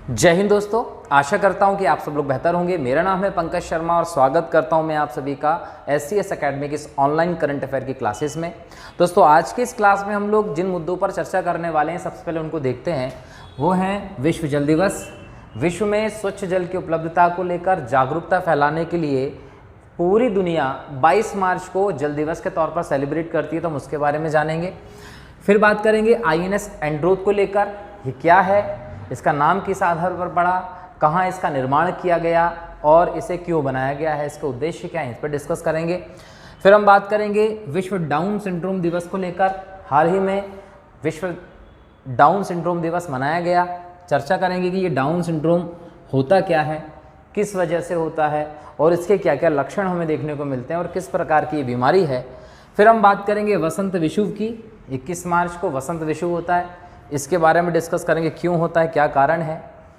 जय हिंद दोस्तों, आशा करता हूं कि आप सब लोग बेहतर होंगे। मेरा नाम है पंकज शर्मा और स्वागत करता हूं मैं आप सभी का SCS एकेडमी की इस ऑनलाइन करंट अफेयर की क्लासेस में। दोस्तों आज की इस क्लास में हम लोग जिन मुद्दों पर चर्चा करने वाले हैं सबसे पहले उनको देखते हैं। वो हैं विश्व जल दिवस। विश्व में स्वच्छ जल की उपलब्धता को लेकर जागरूकता फैलाने के लिए पूरी दुनिया 22 मार्च को जल दिवस के तौर पर सेलिब्रेट करती है, तो हम उसके बारे में जानेंगे। फिर बात करेंगे INS एंड्रोथ को लेकर, ये क्या है, इसका नाम किस आधार पर पड़ा, कहाँ इसका निर्माण किया गया और इसे क्यों बनाया गया है, इसका उद्देश्य क्या है, इस पर डिस्कस करेंगे। फिर हम बात करेंगे विश्व डाउन सिंड्रोम दिवस को लेकर। हाल ही में विश्व डाउन सिंड्रोम दिवस मनाया गया। चर्चा करेंगे कि ये डाउन सिंड्रोम होता क्या है, किस वजह से होता है और इसके क्या क्या लक्षण हमें देखने को मिलते हैं और किस प्रकार की ये बीमारी है। फिर हम बात करेंगे वसंत विषुव की। 21 मार्च को वसंत विषुव होता है, इसके बारे में डिस्कस करेंगे, क्यों होता है, क्या कारण है।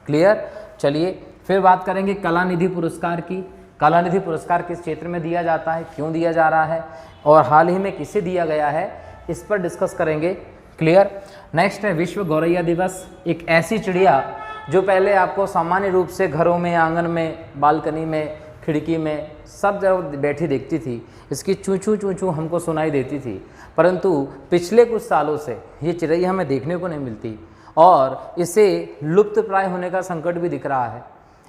क्लियर, चलिए। फिर बात करेंगे कलानिधि पुरस्कार की। कलानिधि पुरस्कार किस क्षेत्र में दिया जाता है, क्यों दिया जा रहा है और हाल ही में किसे दिया गया है, इस पर डिस्कस करेंगे। क्लियर। नेक्स्ट है विश्व गौरैया दिवस। एक ऐसी चिड़िया जो पहले आपको सामान्य रूप से घरों में, आंगन में, बालकनी में, खिड़की में सब जगह बैठी दिखती थी, इसकी चूँ चूँ हमको सुनाई देती थी, परंतु पिछले कुछ सालों से ये चिड़ैया हमें देखने को नहीं मिलती और इसे लुप्त प्राय होने का संकट भी दिख रहा है।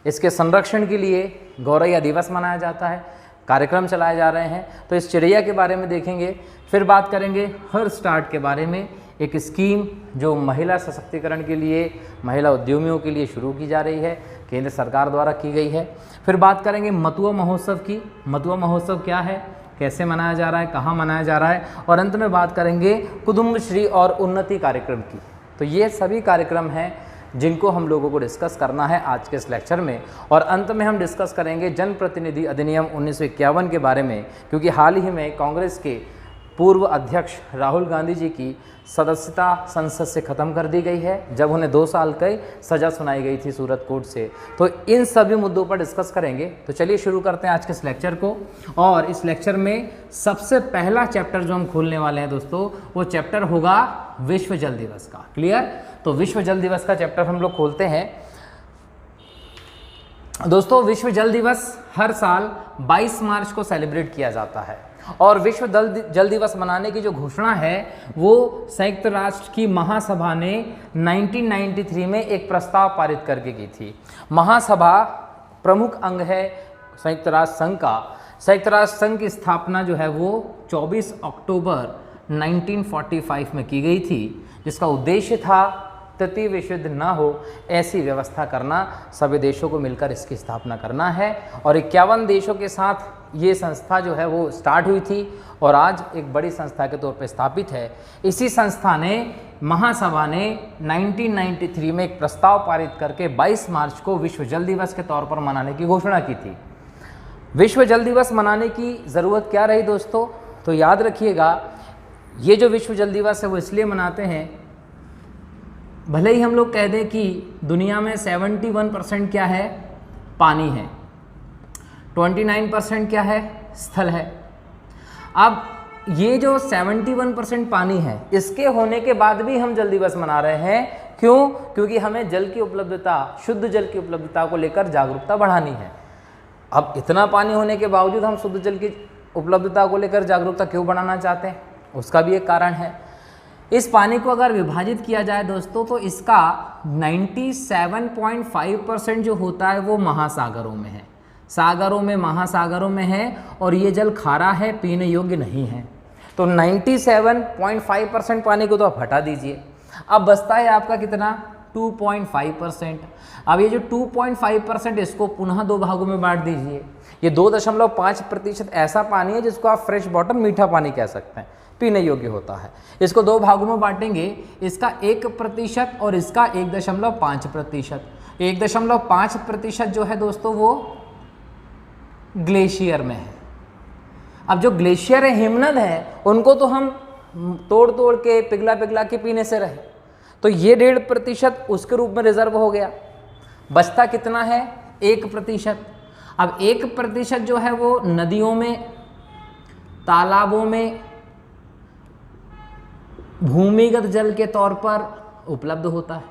इसके संरक्षण के लिए गौरैया दिवस मनाया जाता है, कार्यक्रम चलाए जा रहे हैं, तो इस चिड़ैया के बारे में देखेंगे। फिर बात करेंगे हर स्टार्ट के बारे में, एक स्कीम जो महिला सशक्तिकरण के लिए, महिला उद्यमियों के लिए शुरू की जा रही है, केंद्र सरकार द्वारा की गई है। फिर बात करेंगे मतुआ महोत्सव की। मतुआ महोत्सव क्या है, कैसे मनाया जा रहा है, कहाँ मनाया जा रहा है, और अंत में बात करेंगे कुटुम्बश्री और उन्नति कार्यक्रम की। तो ये सभी कार्यक्रम हैं जिनको हम लोगों को डिस्कस करना है आज के इस लेक्चर में। और अंत में हम डिस्कस करेंगे जनप्रतिनिधि अधिनियम 1951 के बारे में, क्योंकि हाल ही में कांग्रेस के पूर्व अध्यक्ष राहुल गांधी जी की सदस्यता संसद से ख़त्म कर दी गई है, जब उन्हें 2 साल की सज़ा सुनाई गई थी सूरत कोर्ट से। तो इन सभी मुद्दों पर डिस्कस करेंगे। तो चलिए शुरू करते हैं आज के इस लेक्चर को। और इस लेक्चर में सबसे पहला चैप्टर जो हम खोलने वाले हैं दोस्तों, वो चैप्टर होगा विश्व जल दिवस का। क्लियर। तो विश्व जल दिवस का चैप्टर हम लोग खोलते हैं। दोस्तों विश्व जल दिवस हर साल 22 मार्च को सेलिब्रेट किया जाता है और विश्व जल दिवस मनाने की जो घोषणा है वो संयुक्त राष्ट्र की महासभा ने 1993 में एक प्रस्ताव पारित करके की थी। महासभा प्रमुख अंग है संयुक्त राष्ट्र संघ का। संयुक्त राष्ट्र संघ की स्थापना जो है वो 24 अक्टूबर 1945 में की गई थी, जिसका उद्देश्य था तृतीय विश्व युद्ध न हो ऐसी व्यवस्था करना, सभी देशों को मिलकर इसकी स्थापना करना है। और 51 देशों के साथ ये संस्था जो है वो स्टार्ट हुई थी और आज एक बड़ी संस्था के तौर पर स्थापित है। इसी संस्था ने, महासभा ने 1993 में एक प्रस्ताव पारित करके 22 मार्च को विश्व जल दिवस के तौर पर मनाने की घोषणा की थी। विश्व जल दिवस मनाने की ज़रूरत क्या रही दोस्तों, तो याद रखिएगा, ये जो विश्व जल दिवस है वो इसलिए मनाते हैं, भले ही हम लोग कह दें कि दुनिया में 71% क्या है, पानी है, 29% क्या है, स्थल है। अब ये जो 71% पानी है, इसके होने के बाद भी हम जल दिवस मना रहे हैं। क्यों? क्योंकि हमें जल की उपलब्धता, शुद्ध जल की उपलब्धता को लेकर जागरूकता बढ़ानी है। अब इतना पानी होने के बावजूद हम शुद्ध जल की उपलब्धता को लेकर जागरूकता क्यों बढ़ाना चाहते हैं, उसका भी एक कारण है। इस पानी को अगर विभाजित किया जाए दोस्तों, तो इसका 97.5% जो होता है वो महासागरों में है, सागरों में, महासागरों में है, और ये जल खारा है, पीने योग्य नहीं है। तो 97.5% पानी को तो आप हटा दीजिए, अब बचता है आपका कितना, 2.5%। अब ये जो 2.5% इसको पुनः 2 भागों में बांट दीजिए। ये 2.5% ऐसा पानी है जिसको आप फ्रेश वाटर, मीठा पानी कह सकते हैं, पीने योग्य होता है। इसको 2 भागों में बांटेंगे, इसका 1% और इसका 1.5%। 1.5% जो है दोस्तों वो ग्लेशियर में है। अब जो ग्लेशियर है, हिमनद है, उनको तो हम तोड़ तोड़ के, पिघला पिघला के पीने से रहे, तो ये 1.5% उसके रूप में रिजर्व हो गया। बचता कितना है, 1%। अब 1% जो है वो नदियों में, तालाबों में भूमिगत जल के तौर पर उपलब्ध होता है।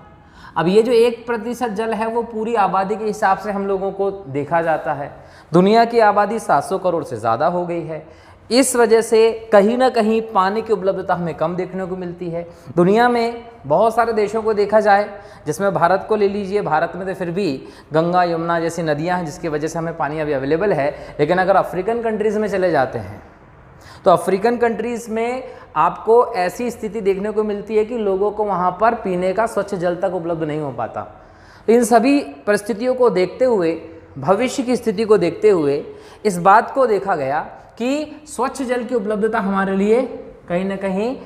अब ये जो 1% जल है वो पूरी आबादी के हिसाब से हम लोगों को देखा जाता है। दुनिया की आबादी 700 करोड़ से ज़्यादा हो गई है। इस वजह से कहीं ना कहीं पानी की उपलब्धता हमें कम देखने को मिलती है। दुनिया में बहुत सारे देशों को देखा जाए, जिसमें भारत को ले लीजिए, भारत में तो फिर भी गंगा यमुना जैसी नदियां हैं जिसकी वजह से हमें पानी अभी अवेलेबल है। लेकिन अगर अफ्रीकन कंट्रीज़ में चले जाते हैं तो अफ्रीकन कंट्रीज़ में आपको ऐसी स्थिति देखने को मिलती है कि लोगों को वहाँ पर पीने का स्वच्छ जल तक उपलब्ध नहीं हो पाता। इन सभी परिस्थितियों को देखते हुए, भविष्य की स्थिति को देखते हुए इस बात को देखा गया कि स्वच्छ जल की उपलब्धता हमारे लिए कहीं ना कहीं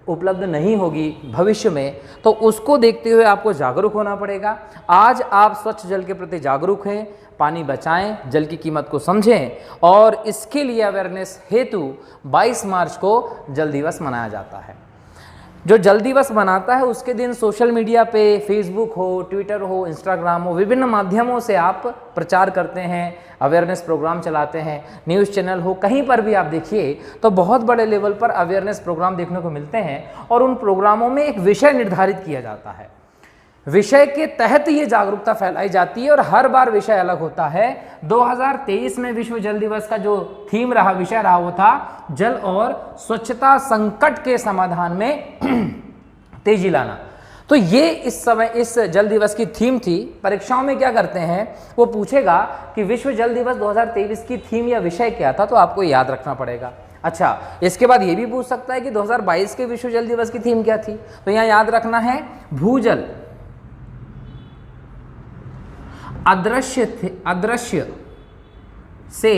उपलब्ध नहीं होगी भविष्य में, तो उसको देखते हुए आपको जागरूक होना पड़ेगा। आज आप स्वच्छ जल के प्रति जागरूक हैं, पानी बचाएं, जल की कीमत को समझें और इसके लिए अवेयरनेस हेतु 22 मार्च को जल दिवस मनाया जाता है। जो जल दिवस मनाता है उसके दिन सोशल मीडिया पे, फेसबुक हो, ट्विटर हो, इंस्टाग्राम हो, विभिन्न माध्यमों से आप प्रचार करते हैं, अवेयरनेस प्रोग्राम चलाते हैं, न्यूज़ चैनल हो, कहीं पर भी आप देखिए तो बहुत बड़े लेवल पर अवेयरनेस प्रोग्राम देखने को मिलते हैं और उन प्रोग्रामों में एक विषय निर्धारित किया जाता है। विषय के तहत ये जागरूकता फैलाई जाती है और हर बार विषय अलग होता है। 2023 में विश्व जल दिवस का जो थीम रहा, विषय रहा, वो था जल और स्वच्छता संकट के समाधान में तेजी लाना। तो ये इस समय इस जल दिवस की थीम थी। परीक्षाओं में क्या करते हैं, वो पूछेगा कि विश्व जल दिवस 2023 की थीम या विषय क्या था, तो आपको याद रखना पड़ेगा। अच्छा, इसके बाद ये भी पूछ सकता है कि 2022 के विश्व जल दिवस की थीम क्या थी, तो यहाँ याद रखना है भूजल अदृश्य से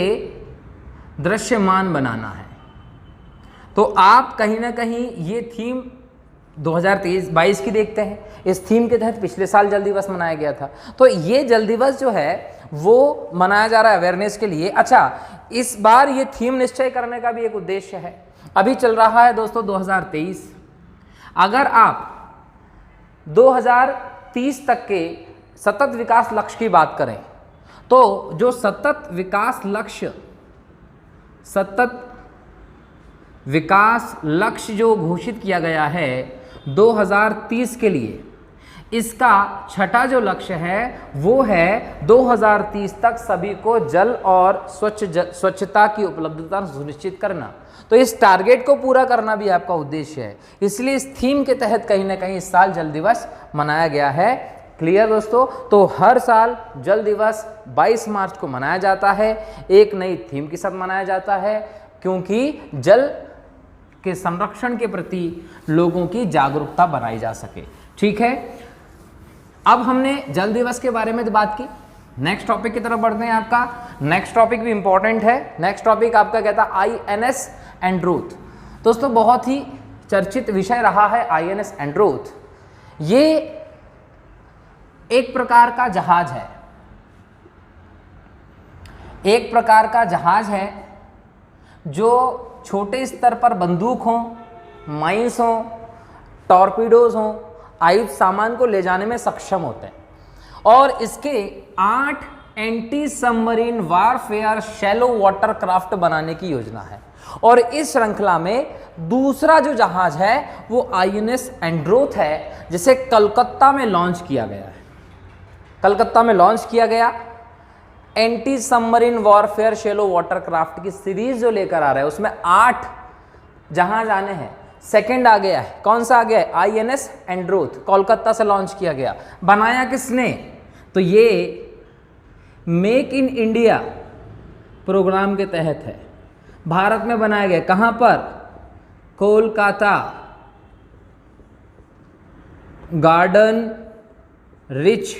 दृश्यमान बनाना है। तो आप कहीं ना कहीं ये थीम 2023-22 की देखते हैं। इस थीम के तहत पिछले साल जल दिवस मनाया गया था। तो ये जल दिवस जो है वो मनाया जा रहा है अवेयरनेस के लिए। अच्छा, इस बार ये थीम निश्चय करने का भी एक उद्देश्य है। अभी चल रहा है दोस्तों 2023। अगर आप 2030 तक के सतत विकास लक्ष्य की बात करें तो जो सतत विकास लक्ष्य जो घोषित किया गया है 2030 के लिए, इसका छठा जो लक्ष्य है वो है 2030 तक सभी को जल और स्वच्छता की उपलब्धता सुनिश्चित करना। तो इस टारगेट को पूरा करना भी आपका उद्देश्य है, इसलिए इस थीम के तहत कहीं ना कहीं इस साल जल दिवस मनाया गया है। क्लियर दोस्तों? तो हर साल जल दिवस 22 मार्च को मनाया जाता है, एक नई थीम के साथ मनाया जाता है, क्योंकि जल के संरक्षण के प्रति लोगों की जागरूकता बनाई जा सके। ठीक है, अब हमने जल दिवस के बारे में बात की। नेक्स्ट टॉपिक की तरफ बढ़ते हैं। आपका नेक्स्ट टॉपिक भी इंपॉर्टेंट है। नेक्स्ट टॉपिक आपका कहता है INS एंड्रोथ। दोस्तों बहुत ही चर्चित विषय रहा है INS एंड्रोथ। ये एक प्रकार का जहाज है, एक प्रकार का जहाज है जो छोटे स्तर पर बंदूक हो, माइंस हो, टॉर्पीडोज हो, आयुध सामान को ले जाने में सक्षम होते हैं। और इसके 8 anti submarine warfare shallow water craft बनाने की योजना है। और इस श्रृंखला में दूसरा जो जहाज है वो INS एंड्रोथ है, जिसे कलकत्ता में लॉन्च किया गया है। कलकत्ता में लॉन्च किया गया anti submarine warfare shallow water craft की सीरीज जो लेकर आ रहा है, उसमें 8 जहाज आने हैं। सेकंड आ गया है, कौन सा आ गया है? INS एंड्रोथ, कोलकाता से लॉन्च किया गया। बनाया किसने? तो ये मेक इन इंडिया प्रोग्राम के तहत है, भारत में बनाया गया। कहां पर? Kolkata garden rich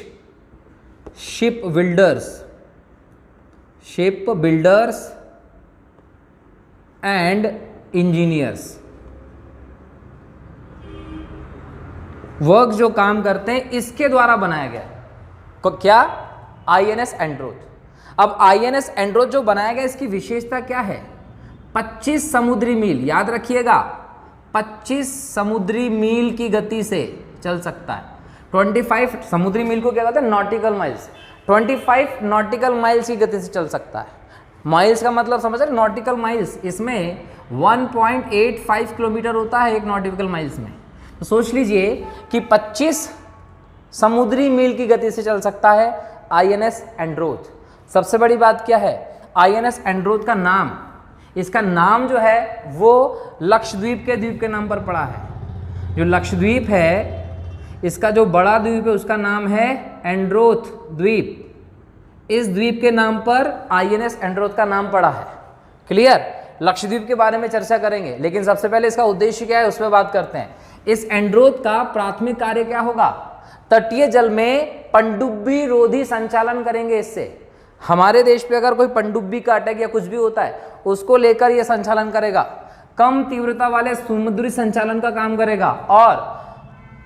ship builders and engineers, work जो काम करते हैं इसके द्वारा बनाया गया। क्या? INS एंड्रोथ। अब INS एंड्रोथ जो बनाया गया, इसकी विशेषता क्या है? 25 समुद्री मील, याद रखिएगा, 25 समुद्री मील की गति से चल सकता है। 25 समुद्री मील को क्या कहते हैं? Nautical miles. 25 नॉटिकल माइल्स की गति से चल सकता है। माइल्स का मतलब समझ रहे? नॉटिकल माइल्स, इसमें 1.85 किलोमीटर होता है एक नॉटिकल माइल्स में। तो सोच लीजिए कि 25 समुद्री मील की गति से चल सकता है आईएनएस एंड्रोथ। सबसे बड़ी बात क्या है, आईएनएस एंड्रोथ का नाम, इसका नाम जो है वो लक्षद्वीप के द्वीप के नाम पर पड़ा है। जो लक्षद्वीप है इसका जो बड़ा द्वीप है उसका नाम है एंड्रोथ द्वीप। इस द्वीप के नाम पर आईएनएस एंड्रोथ का नाम पड़ा है। क्लियर? लक्षद्वीप के बारे में चर्चा करेंगे, लेकिन सबसे पहले इसका उद्देश्य क्या है उस पर बात करते हैं। इस एंड्रोथ का प्राथमिक कार्य क्या होगा, तटीय जल में पनडुब्बी रोधी संचालन करेंगे। इससे हमारे देश पे अगर कोई पनडुब्बी का अटैक या कुछ भी होता है उसको लेकर यह संचालन करेगा। कम तीव्रता वाले समुद्री संचालन का काम करेगा और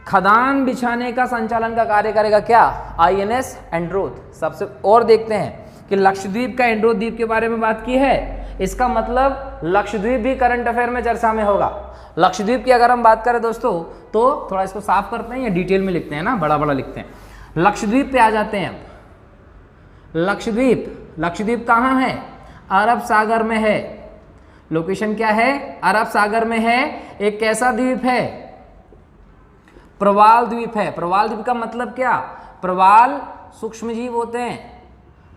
खदान बिछाने का संचालन का कार्य करेगा क्या, आईएनएस एंड्रोथ। सबसे और देखते हैं कि लक्षद्वीप का एंड्रोथ द्वीप के बारे में बात की है, इसका मतलब लक्षद्वीप भी करंट अफेयर में चर्चा में होगा। लक्षद्वीप की अगर हम बात करें दोस्तों तो थोड़ा इसको साफ करते हैं या डिटेल में लिखते हैं ना, बड़ा बड़ा लिखते हैं। लक्षद्वीप पे आ जाते हैं अब। लक्षद्वीप कहाँ है, अरब सागर में है। लोकेशन क्या है, अरब सागर में है। एक कैसा द्वीप है, प्रवाल द्वीप है। प्रवाल द्वीप का मतलब क्या, प्रवाल सूक्ष्मजीव होते हैं।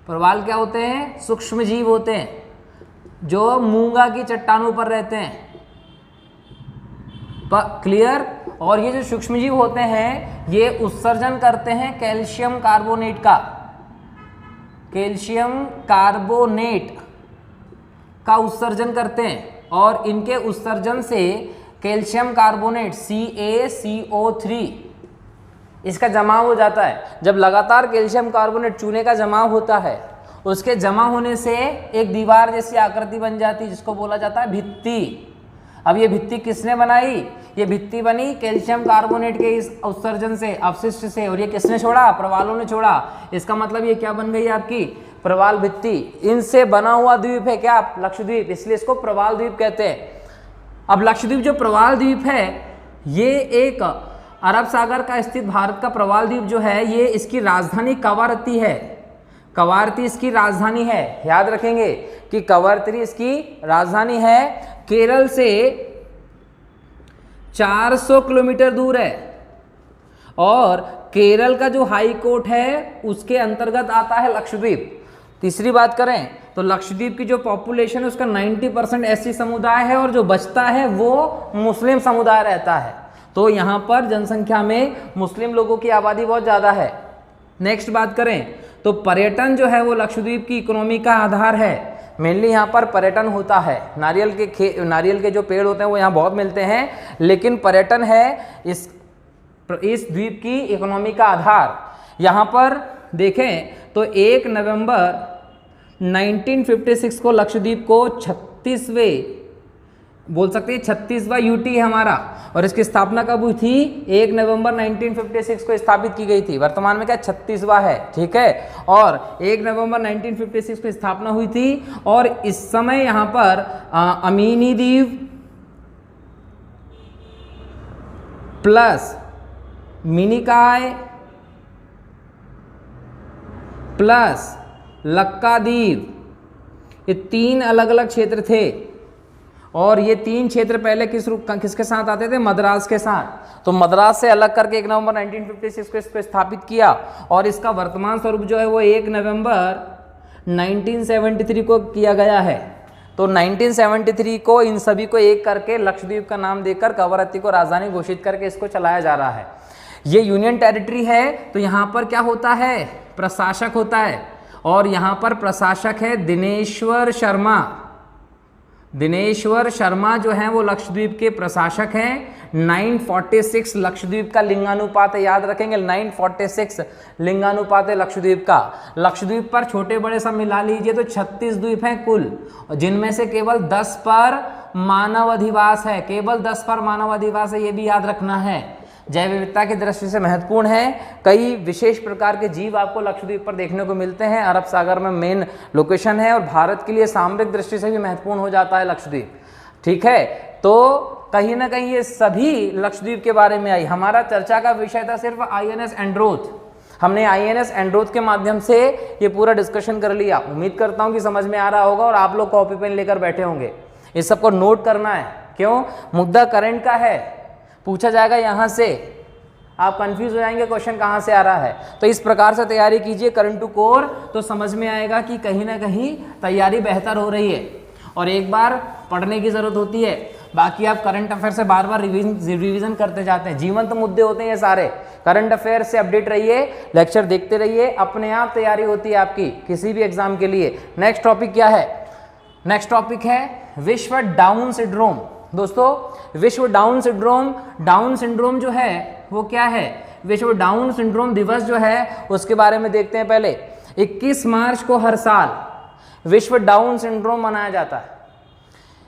प्रवाल क्या होते हैं, सूक्ष्मजीव होते हैं जो मूंगा की चट्टानों पर रहते हैं। क्लियर? और ये जो सूक्ष्मजीव होते हैं ये उत्सर्जन करते हैं कैल्शियम कार्बोनेट का। कैल्शियम कार्बोनेट का उत्सर्जन करते हैं और इनके उत्सर्जन से कैल्शियम कार्बोनेट CaCO3 इसका जमाव हो जाता है। जब लगातार कैल्शियम कार्बोनेट चूने का जमाव होता है, उसके जमा होने से एक दीवार जैसी आकृति बन जाती है जिसको बोला जाता है भित्ति। अब ये भित्ति किसने बनाई, ये भित्ति बनी कैल्शियम कार्बोनेट के इस उत्सर्जन से, अपशिष्ट से। और ये किसने छोड़ा, प्रवालों ने छोड़ा। इसका मतलब ये क्या बन गई आपकी, प्रवाल भित्ति। इनसे बना हुआ द्वीप है क्या, लक्षद्वीप, इसलिए इसको प्रवाल द्वीप कहते हैं। अब लक्षद्वीप जो प्रवाल द्वीप है ये एक अरब सागर का स्थित भारत का प्रवाल द्वीप जो है, ये इसकी राजधानी कवारत्ती है। कवारत्ती इसकी राजधानी है, याद रखेंगे कि कवारत्ती इसकी राजधानी है। केरल से 400 किलोमीटर दूर है और केरल का जो हाई कोर्ट है उसके अंतर्गत आता है लक्षद्वीप। तीसरी बात करें तो लक्षद्वीप की जो पॉपुलेशन है उसका 90% एससी समुदाय है और जो बचता है वो मुस्लिम समुदाय रहता है। तो यहाँ पर जनसंख्या में मुस्लिम लोगों की आबादी बहुत ज़्यादा है। नेक्स्ट बात करें तो पर्यटन जो है वो लक्षद्वीप की इकोनॉमी का आधार है। मेनली यहाँ पर पर्यटन होता है। नारियल के जो पेड़ होते हैं वो यहाँ बहुत मिलते हैं, लेकिन पर्यटन है इस द्वीप की इकोनॉमी का आधार। यहाँ पर देखें तो 1 नवंबर 1956 को लक्षद्वीप को 36वां यूटी है हमारा, और इसकी स्थापना कब हुई थी, 1 नवंबर 1956 को स्थापित की गई थी। वर्तमान में क्या 36वां है, ठीक है। और 1 नवंबर 1956 को स्थापना हुई थी और इस समय यहाँ पर अमीनी द्वीप प्लस मिनिकॉय प्लस लक्काद्वीप, ये 3 अलग अलग क्षेत्र थे। और ये 3 क्षेत्र पहले किसके साथ आते थे, मद्रास के साथ। तो मद्रास से अलग करके 1 नवंबर 1956 को इसको स्थापित किया और इसका वर्तमान स्वरूप जो है वो 1 नवंबर 1973 को किया गया है। तो 1973 को इन सभी को एक करके लक्षद्वीप का नाम देकर कवरत्ती को राजधानी घोषित करके इसको चलाया जा रहा है। ये यूनियन टेरिटरी है, तो यहाँ पर क्या होता है, प्रशासक होता है। और यहाँ पर प्रशासक है दिनेश्वर शर्मा। दिनेश्वर शर्मा जो हैं वो लक्षद्वीप के प्रशासक हैं। 946 लक्षद्वीप का लिंगानुपात है, याद रखेंगे 946 लिंगानुपात है लक्षद्वीप का। लक्षद्वीप पर छोटे बड़े सब मिला लीजिए तो 36 द्वीप हैं कुल, जिनमें से केवल 10 पर मानव अधिवास है। केवल 10 पर मानव अधिवास है, ये भी याद रखना है। जैव विविधता की दृष्टि से महत्वपूर्ण है। कई विशेष प्रकार के जीव आपको लक्षद्वीप पर देखने को मिलते हैं। अरब सागर में मेन लोकेशन है और भारत के लिए सामरिक दृष्टि से भी महत्वपूर्ण हो जाता है लक्षद्वीप, ठीक है। तो कहीं ना कहीं ये सभी लक्षद्वीप के बारे में आई। हमारा चर्चा का विषय था सिर्फ आईएनएस एंड्रोथ। हमने आईएनएस एंड्रोथ के माध्यम से ये पूरा डिस्कशन कर लिया। उम्मीद करता हूँ कि समझ में आ रहा होगा और आप लोग कॉपी पेन लेकर बैठे होंगे। इस सबको नोट करना है, क्यों, मुद्दा करंट का है, पूछा जाएगा यहाँ से। आप कंफ्यूज हो जाएंगे क्वेश्चन कहाँ से आ रहा है। तो इस प्रकार से तैयारी कीजिए करंट टू कोर, तो समझ में आएगा कि कहीं ना कहीं तैयारी बेहतर हो रही है और एक बार पढ़ने की ज़रूरत होती है, बाकी आप करंट अफेयर से बार बार रिवीजन करते जाते हैं। जीवंत मुद्दे होते हैं ये सारे, करंट अफेयर से अपडेट रहिए, लेक्चर देखते रहिए, अपने आप तैयारी होती है आपकी किसी भी एग्जाम के लिए। नेक्स्ट टॉपिक क्या है? नेक्स्ट टॉपिक है विश्व डाउन सिंड्रोम। दोस्तों विश्व डाउन सिंड्रोम जो है वो क्या है? विश्व डाउन सिंड्रोम दिवस जो है उसके बारे में देखते हैं। पहले 21 मार्च को हर साल विश्व डाउन सिंड्रोम मनाया जाता है।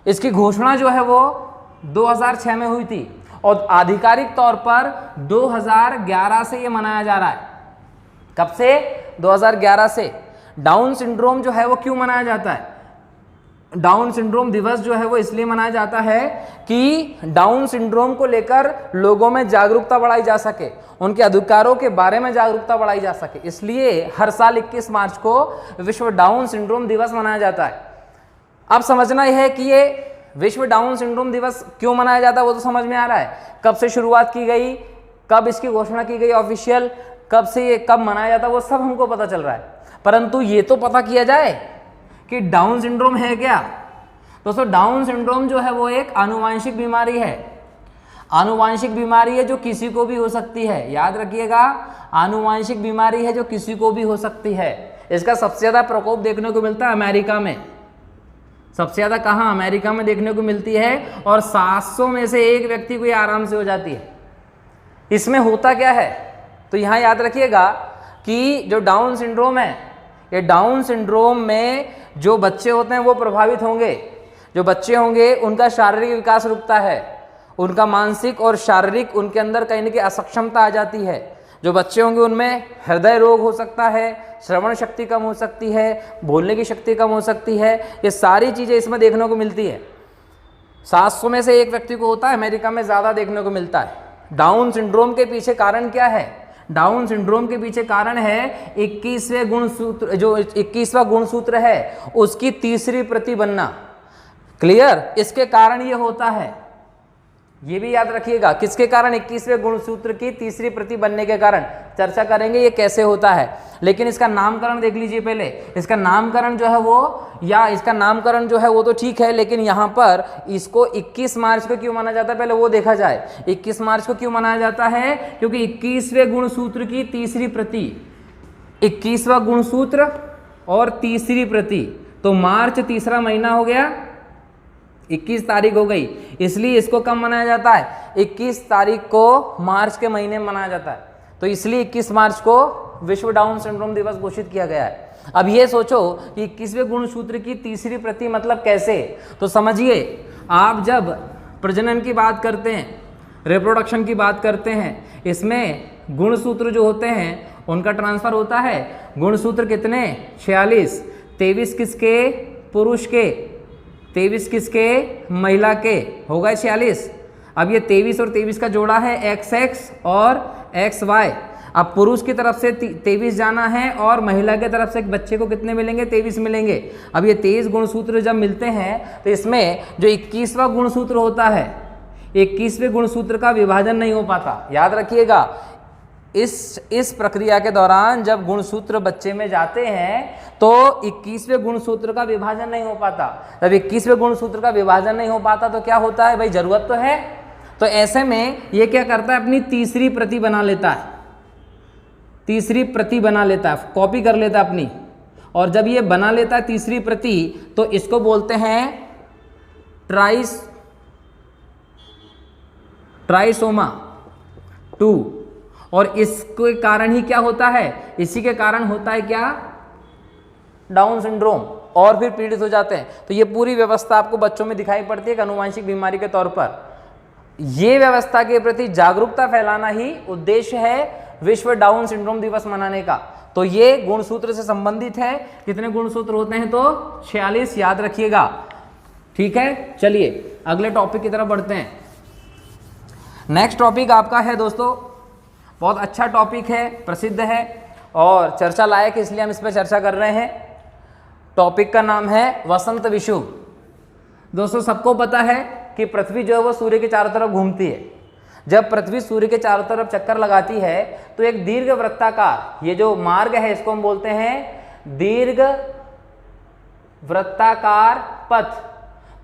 इसकी घोषणा जो है वो 2006 में हुई थी और आधिकारिक तौर पर 2011 से ये मनाया जा रहा है। कब से? 2011 से। डाउन सिंड्रोम जो है वो क्यों मनाया जाता है? डाउन सिंड्रोम दिवस जो है वो इसलिए मनाया जाता है कि डाउन सिंड्रोम को लेकर लोगों में जागरूकता बढ़ाई जा सके, उनके अधिकारों के बारे में जागरूकता बढ़ाई जा सके, इसलिए हर साल 21 मार्च को विश्व डाउन सिंड्रोम दिवस मनाया जाता है। अब समझना यह है कि ये विश्व डाउन सिंड्रोम दिवस क्यों मनाया जाता है वो तो समझ में आ रहा है। कब से शुरुआत की गई, कब इसकी घोषणा की गई ऑफिशियल, कब से ये कब मनाया जाता है वो सब हमको पता चल रहा है, परंतु ये तो पता किया जाए कि डाउन सिंड्रोम है क्या। दोस्तों डाउन सिंड्रोम जो है वो एक आनुवांशिक बीमारी है। आनुवांशिक बीमारी है जो किसी को भी हो सकती है, याद रखिएगा, आनुवांशिक बीमारी है जो किसी को भी हो सकती है। इसका सबसे ज़्यादा प्रकोप देखने को मिलता है अमेरिका में। सबसे ज़्यादा कहाँ? अमेरिका में देखने को मिलती है और 700 में से एक व्यक्ति को ये आराम से हो जाती है। इसमें होता क्या है? तो यहाँ याद रखिएगा कि जो डाउन सिंड्रोम है, ये डाउन सिंड्रोम में जो बच्चे होते हैं वो प्रभावित होंगे। जो बच्चे होंगे उनका शारीरिक विकास रुकता है, उनका मानसिक और शारीरिक उनके अंदर कहीं ना कहीं असक्षमता आ जाती है। जो बच्चे होंगे उनमें हृदय रोग हो सकता है, श्रवण शक्ति कम हो सकती है, बोलने की शक्ति कम हो सकती है, ये सारी चीज़ें इसमें देखने को मिलती है। 700 में से एक व्यक्ति को होता है, अमेरिका में ज़्यादा देखने को मिलता है। डाउन सिंड्रोम के पीछे कारण क्या है? डाउन सिंड्रोम के पीछे कारण है 21वें गुणसूत्र, जो 21वां गुणसूत्र है उसकी तीसरी प्रति बनना। क्लियर? इसके कारण ये होता है, ये भी याद रखिएगा, किसके कारण? 21वें गुणसूत्र की तीसरी प्रति बनने के कारण। चर्चा करेंगे ये कैसे होता है, लेकिन इसका नामकरण देख लीजिए पहले। इसका नामकरण जो है वो, या इसका नामकरण जो है वो तो ठीक है, लेकिन यहाँ पर इसको 21 मार्च को क्यों माना जाता है पहले वो देखा जाए। 21 मार्च को क्यों मनाया जाता है? क्योंकि 21वें गुणसूत्र की तीसरी प्रति, 21वां गुणसूत्र और तीसरी प्रति, तो मार्च तीसरा महीना हो गया, 21 तारीख हो गई, इसलिए इसको कब मनाया जाता है? 21 तारीख को मार्च के महीने में मनाया जाता है। तो इसलिए 21 मार्च को विश्व डाउन सिंड्रोम दिवस घोषित किया गया है। अब ये सोचो कि 21वें गुणसूत्र की तीसरी प्रति मतलब कैसे? तो समझिए, आप जब प्रजनन की बात करते हैं, रिप्रोडक्शन की बात करते हैं, इसमें गुणसूत्र जो होते हैं उनका ट्रांसफर होता है। गुणसूत्र कितने? 46। 23 किसके? पुरुष के। 23 किसके? महिला के। हो गए 46। अब ये 23 और 23 का जोड़ा है XX और XY। अब पुरुष की तरफ से 23 जाना है और महिला की तरफ से बच्चे को कितने मिलेंगे? 23 मिलेंगे। अब ये 23 गुणसूत्र जब मिलते हैं तो इसमें जो 21वां गुणसूत्र होता है, 21वें गुणसूत्र का विभाजन नहीं हो पाता। याद रखिएगा, इस प्रक्रिया के दौरान जब गुणसूत्र बच्चे में जाते हैं तो 21वें गुणसूत्र का विभाजन नहीं हो पाता। जब 21वें गुणसूत्र का विभाजन नहीं हो पाता तो क्या होता है? भाई जरूरत तो है, तो ऐसे में ये क्या करता है? अपनी तीसरी प्रति बना लेता है, तीसरी प्रति बना लेता है, कॉपी कर लेता है अपनी। और जब ये बना लेता है तीसरी प्रति तो इसको बोलते हैं ट्राइसोमा 2। और इसके कारण ही क्या होता है? इसी के कारण होता है क्या? डाउन सिंड्रोम, और फिर पीड़ित हो जाते हैं। तो ये पूरी व्यवस्था आपको बच्चों में दिखाई पड़ती है एक आनुवंशिक बीमारी के तौर पर। ये व्यवस्था के प्रति जागरूकता फैलाना ही उद्देश्य है विश्व डाउन सिंड्रोम दिवस मनाने का। तो ये गुणसूत्र से संबंधित है। कितने गुणसूत्र होते हैं? तो 46, याद रखिएगा। ठीक है, चलिए अगले टॉपिक की तरफ बढ़ते हैं। नेक्स्ट टॉपिक आपका है दोस्तों, बहुत अच्छा टॉपिक है, प्रसिद्ध है और चर्चा लायक, इसलिए हम इस पर चर्चा कर रहे हैं। टॉपिक का नाम है वसंत विषुव। दोस्तों सबको पता है कि पृथ्वी जो है वो सूर्य के चारों तरफ घूमती है। जब पृथ्वी सूर्य के चारों तरफ चक्कर लगाती है तो एक दीर्घ वृत्ताकार, ये जो मार्ग है इसको हम बोलते हैं दीर्घ वृत्ताकार पथ।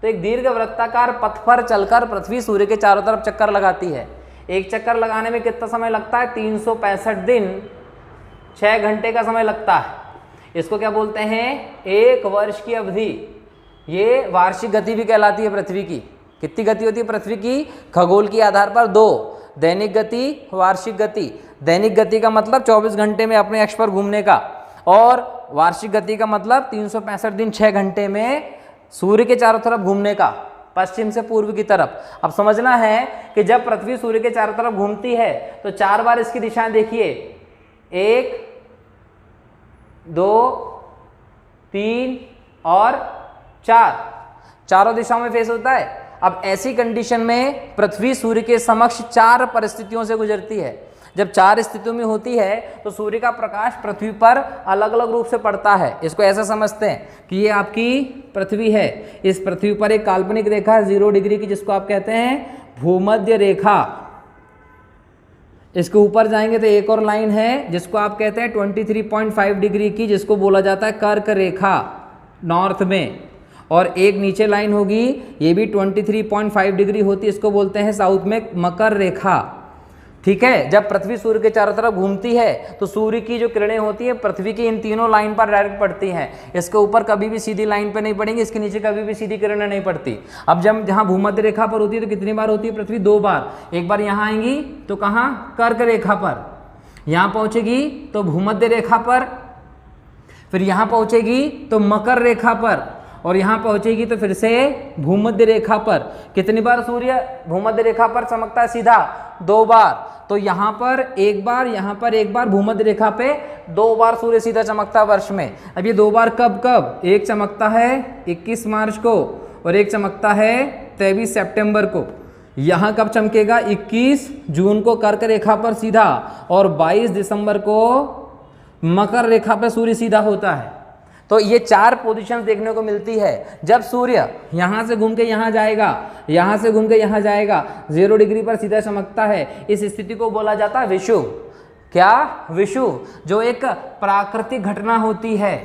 तो एक दीर्घ वृत्ताकार पथ पर चलकर पृथ्वी सूर्य के चारों तरफ चक्कर लगाती है। एक चक्कर लगाने में कितना समय लगता है? 365 दिन 6 घंटे का समय लगता है। इसको क्या बोलते हैं? 1 वर्ष की अवधि। ये वार्षिक गति भी कहलाती है पृथ्वी की। कितनी गति होती है पृथ्वी की? खगोल के आधार पर 2, दैनिक गति, वार्षिक गति। दैनिक गति का मतलब 24 घंटे में अपने अक्ष पर घूमने का, और वार्षिक गति का मतलब 365 दिन 6 घंटे में सूर्य के चारों तरफ घूमने का, पश्चिम से पूर्व की तरफ। अब समझना है कि जब पृथ्वी सूर्य के चारों तरफ घूमती है तो 4 बार इसकी दिशाएं देखिए, 1, 2, 3 और 4, चारों दिशाओं में फेस होता है। अब ऐसी कंडीशन में पृथ्वी सूर्य के समक्ष 4 परिस्थितियों से गुजरती है। जब 4 स्थितियों में होती है तो सूर्य का प्रकाश पृथ्वी पर अलग अलग रूप से पड़ता है। इसको ऐसा समझते हैं कि ये आपकी पृथ्वी है, इस पृथ्वी पर एक काल्पनिक रेखा है 0 डिग्री की, जिसको आप कहते हैं भूमध्य रेखा। इसके ऊपर जाएंगे तो एक और लाइन है जिसको आप कहते हैं 23.5 डिग्री की, जिसको बोला जाता है कर्क रेखा नॉर्थ में, और एक नीचे लाइन होगी ये भी 23.5 डिग्री होती है, इसको बोलते हैं साउथ में मकर रेखा। ठीक है, जब पृथ्वी सूर्य के चारों तरफ घूमती है तो सूर्य की जो किरणें होती हैं पृथ्वी की इन तीनों लाइन पर डायरेक्ट पड़ती हैं। इसके ऊपर कभी भी सीधी लाइन पे नहीं पड़ेंगी, इसके नीचे कभी भी सीधी किरणें नहीं पड़ती। अब जब जहाँ भूमध्य रेखा पर होती है तो कितनी बार होती है पृथ्वी? 2 बार। एक बार यहाँ आएंगी तो कहाँ? कर्क रेखा पर, यहाँ पहुँचेगी तो भूमध्य रेखा पर, फिर यहाँ पहुँचेगी तो मकर रेखा पर, और यहाँ पहुँचेगी तो फिर से भूमध्य रेखा पर। कितनी बार सूर्य भूमध्य रेखा पर चमकता है? सीधा 2 बार। तो यहाँ पर 1 बार, यहाँ पर 1 बार, भूमध्य रेखा पे 2 बार सूर्य सीधा चमकता है वर्ष में। अब ये 2 बार कब कब? एक चमकता है 21 मार्च को और एक चमकता है 23 सितंबर को। यहाँ कब चमकेगा? 21 जून को कर्क रेखा पर सीधा, और 22 दिसंबर को मकर रेखा पर सूर्य सीधा होता है। तो ये 4 पोजीशंस देखने को मिलती है। जब सूर्य यहाँ से घूम के यहाँ जाएगा, यहाँ से घूम के यहाँ जाएगा, 0 डिग्री पर सीधा चमकता है, इस स्थिति को बोला जाता है विषुव। क्या? विषुव, जो एक प्राकृतिक घटना होती है।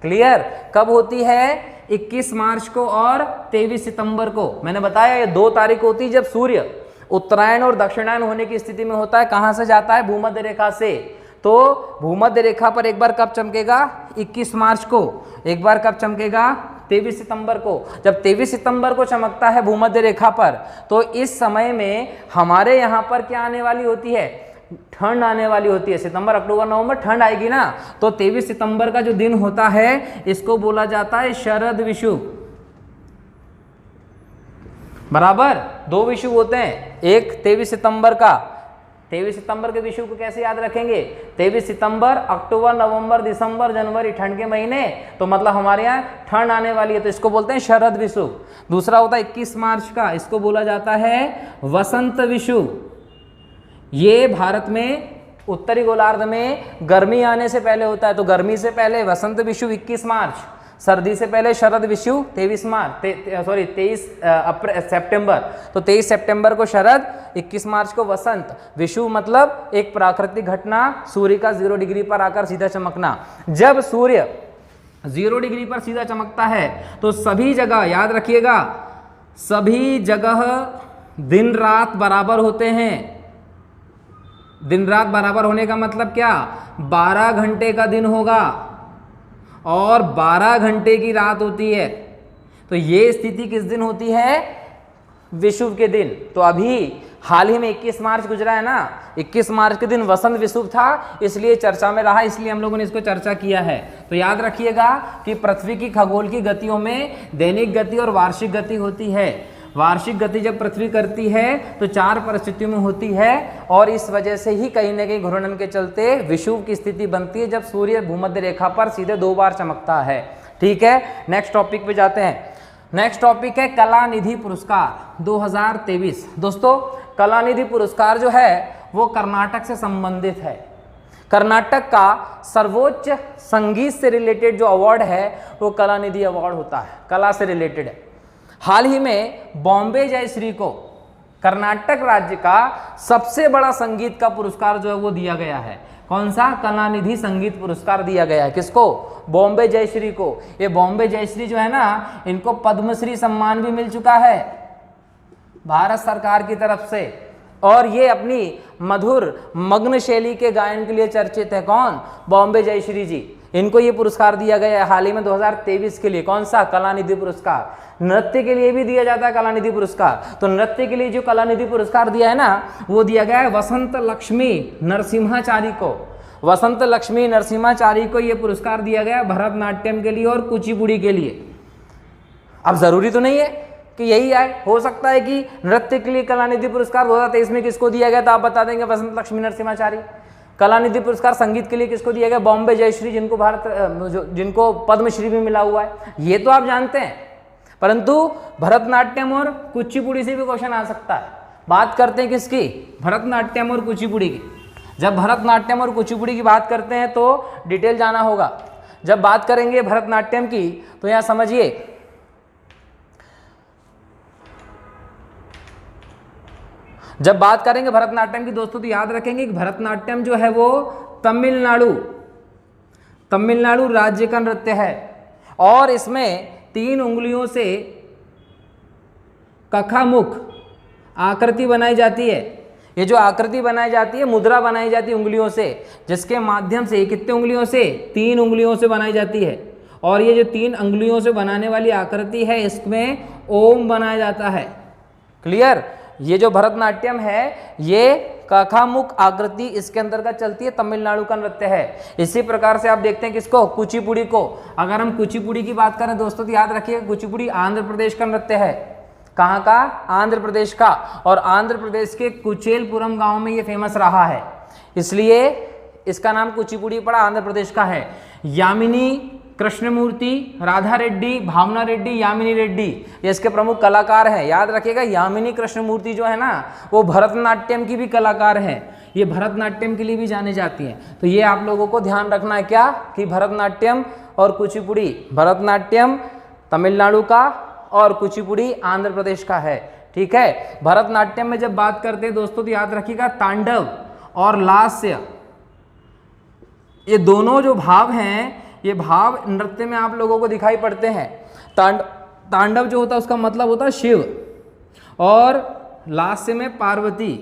क्लियर? कब होती है? 21 मार्च को और 23 सितंबर को। मैंने बताया ये 2 तारीख होती है जब सूर्य उत्तरायण और दक्षिणायन होने की स्थिति में होता है। कहाँ से जाता है? भूमध्य रेखा से। तो भूमध्य रेखा पर एक बार कब चमकेगा? 21 मार्च को। एक बार कब चमकेगा? 23 सितंबर को। जब 23 सितंबर को चमकता है भूमध्य रेखा पर, तो इस समय में हमारे यहाँ पर क्या आने वाली होती है? ठंड आने वाली होती है। सितंबर, अक्टूबर, नवंबर ठंड आएगी ना, तो 23 सितंबर का जो दिन होता है इसको बोला जाता है शरद विषुव। बराबर? 2 विषुव होते हैं, एक 23 सितंबर का। 23 सितंबर के विषुव को कैसे याद रखेंगे? 23 सितंबर, अक्टूबर, नवंबर, दिसंबर, जनवरी ठंड के महीने, तो मतलब हमारे यहाँ ठंड आने वाली है, तो इसको बोलते हैं शरद विषुव। दूसरा होता है 21 मार्च का, इसको बोला जाता है वसंत विषुव। ये भारत में उत्तरी गोलार्ध में गर्मी आने से पहले होता है, तो गर्मी से पहले वसंत विषुव 21 मार्च, सर्दी से पहले शरद विषुव 23 सितंबर। तो 23 सितंबर को शरद, 21 मार्च को वसंत। विषुव मतलब एक प्राकृतिक घटना, सूर्य का 0 डिग्री पर आकर सीधा चमकना। जब सूर्य 0 डिग्री पर सीधा चमकता है तो सभी जगह, याद रखिएगा, सभी जगह दिन रात बराबर होते हैं। दिन रात बराबर होने का मतलब क्या? 12 घंटे का दिन होगा और 12 घंटे की रात होती है। तो ये स्थिति किस दिन होती है? विषुव के दिन। तो अभी हाल ही में 21 मार्च गुजरा है ना, 21 मार्च के दिन वसंत विषुव था, इसलिए चर्चा में रहा, इसलिए हम लोगों ने इसको चर्चा किया है। तो याद रखिएगा कि पृथ्वी की खगोल की गतियों में दैनिक गति और वार्षिक गति होती है। वार्षिक गति जब पृथ्वी करती है तो 4 परिस्थितियों में होती है, और इस वजह से ही कहीं न कहीं घूर्णन के चलते विषुव की स्थिति बनती है जब सूर्य भूमध्य रेखा पर सीधे 2 बार चमकता है। ठीक है, नेक्स्ट टॉपिक पे जाते हैं। नेक्स्ट टॉपिक है कलानिधि पुरस्कार 2023। दोस्तों, कलानिधि पुरस्कार जो है वो कर्नाटक से संबंधित है। कर्नाटक का सर्वोच्च संगीत से रिलेटेड जो अवार्ड है वो कलानिधि अवार्ड होता है, कला से रिलेटेड है। हाल ही में बॉम्बे जयश्री को कर्नाटक राज्य का सबसे बड़ा संगीत का पुरस्कार जो है वो दिया गया है। कौन सा? कलानिधि संगीत पुरस्कार दिया गया है। किसको? बॉम्बे जयश्री को। ये बॉम्बे जयश्री जो है ना, इनको पद्मश्री सम्मान भी मिल चुका है भारत सरकार की तरफ से, और ये अपनी मधुर मग्न शैली के गायन के लिए चर्चित है। कौन? बॉम्बे जयश्री जी। इनको ये पुरस्कार दिया गया है हाल ही में 2023 के लिए। कौन सा? कलानिधि पुरस्कार। नृत्य के लिए भी दिया जाता है कलानिधि पुरस्कार। तो नृत्य के लिए जो कलानिधि पुरस्कार दिया है ना, वो दिया गया है वसंत लक्ष्मी नरसिम्हाचारी को। वसंत लक्ष्मी नरसिम्हाचारी को ये पुरस्कार दिया गया भरतनाट्यम के लिए और कुचिपुड़ी के लिए। अब जरूरी तो नहीं है कि यही आए, हो सकता है कि नृत्य के लिए कलानिधि पुरस्कार 2023 में किसको दिया गया था, आप बता देंगे? वसंत लक्ष्मी नरसिम्हाचारी। कलानिधि पुरस्कार संगीत के लिए किसको दिया गया? बॉम्बे जयश्री, जिनको पद्मश्री भी मिला हुआ है। ये तो आप जानते हैं, परंतु भरतनाट्यम और कुचिपुड़ी से भी क्वेश्चन आ सकता है। बात करते हैं किसकी? भरतनाट्यम और कुचिपुड़ी की। जब भरतनाट्यम और कुचिपुड़ी की बात करते हैं तो डिटेल जाना होगा। जब बात करेंगे भरतनाट्यम की तो यहां समझिए, जब बात करेंगे भरतनाट्यम की दोस्तों, तो याद रखेंगे कि भरतनाट्यम जो है वो तमिलनाडु राज्य का नृत्य है, और इसमें 3 उंगलियों से कखामुख आकृति बनाई जाती है। ये जो आकृति बनाई जाती है, मुद्रा बनाई जाती है उंगलियों से, जिसके माध्यम से, कितने उंगलियों से? 3 उंगलियों से बनाई जाती है। और ये जो 3 उंगलियों से बनाने वाली आकृति है, इसमें ओम बनाया जाता है। क्लियर? ये जो भरतनाट्यम है, ये कखामुख आकृति इसके अंतर्गत चलती है, तमिलनाडु का नृत्य है। इसी प्रकार से आप देखते हैं किसको? कुचिपुड़ी को। अगर हम कुचिपुड़ी की बात करें दोस्तों, तो याद रखिएगा कुचिपुड़ी आंध्र प्रदेश का नृत्य है। कहाँ का? आंध्र प्रदेश का। और आंध्र प्रदेश के कुचेलपुरम गांव में ये फेमस रहा है, इसलिए इसका नाम कुचिपुड़ी पड़ा, आंध्र प्रदेश का है। यामिनी कृष्णमूर्ति, राधा रेड्डी, भावना रेड्डी, यामिनी रेड्डी, ये इसके प्रमुख कलाकार हैं। याद रखिएगा, यामिनी कृष्णमूर्ति जो है ना, वो भरतनाट्यम की भी कलाकार हैं। ये भरतनाट्यम के लिए भी जाने जाती हैं। तो ये आप लोगों को ध्यान रखना है क्या, कि भरतनाट्यम और कुचिपुड़ी, भरतनाट्यम तमिलनाडु का और कुचिपुड़ी आंध्र प्रदेश का है। ठीक है। भरतनाट्यम में जब बात करते हैं दोस्तों, तो याद रखिएगा तांडव और लास्य, ये दोनों जो भाव हैं, ये भाव नृत्य में आप लोगों को दिखाई पड़ते हैं। तांडव जो होता है उसका मतलब होता है शिव, और लास्य में पार्वती।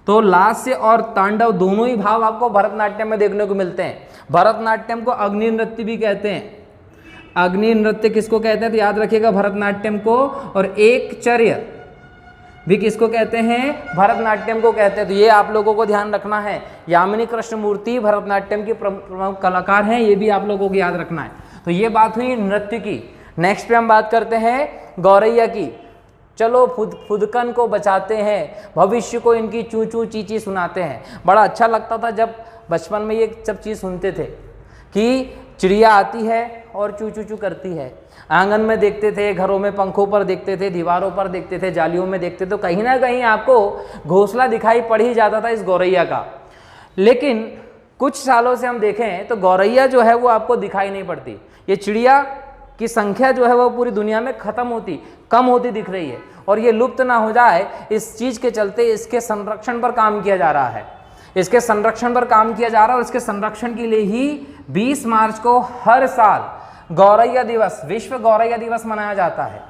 तो लास्य और तांडव दोनों ही भाव आपको भरतनाट्यम में देखने को मिलते हैं। भरतनाट्यम को अग्नि नृत्य भी कहते हैं। अग्नि नृत्य किसको कहते हैं? तो याद रखिएगा भरतनाट्यम को। और एक चर्य भी किसको कहते हैं? भरतनाट्यम को कहते हैं। तो ये आप लोगों को ध्यान रखना है। यामिनी कृष्णमूर्ति भरतनाट्यम के प्रमुख कलाकार हैं, ये भी आप लोगों को याद रखना है। तो ये बात हुई नृत्य की। नेक्स्ट पे हम बात करते हैं गौरैया की। चलो फुदकन को बचाते हैं, भविष्य को इनकी चू चू चीची सुनाते हैं। बड़ा अच्छा लगता था जब बचपन में ये सब चीज़ सुनते थे कि चिड़िया आती है और चू चू चू करती है। आंगन में देखते थे, घरों में पंखों पर देखते थे, दीवारों पर देखते थे, जालियों में देखते थे। तो कहीं ना कहीं आपको घोंसला दिखाई पड़ ही जाता था इस गौरैया का। लेकिन कुछ सालों से हम देखें तो गौरैया जो है वो आपको दिखाई नहीं पड़ती। ये चिड़िया की संख्या जो है वो पूरी दुनिया में कम होती दिख रही है। और ये लुप्त ना हो जाए, इस चीज़ के चलते इसके संरक्षण पर काम किया जा रहा है। इसके संरक्षण पर काम किया जा रहा है, और इसके संरक्षण के लिए ही 20 मार्च को हर साल गौरैया दिवस, विश्व गौरैया दिवस मनाया जाता है।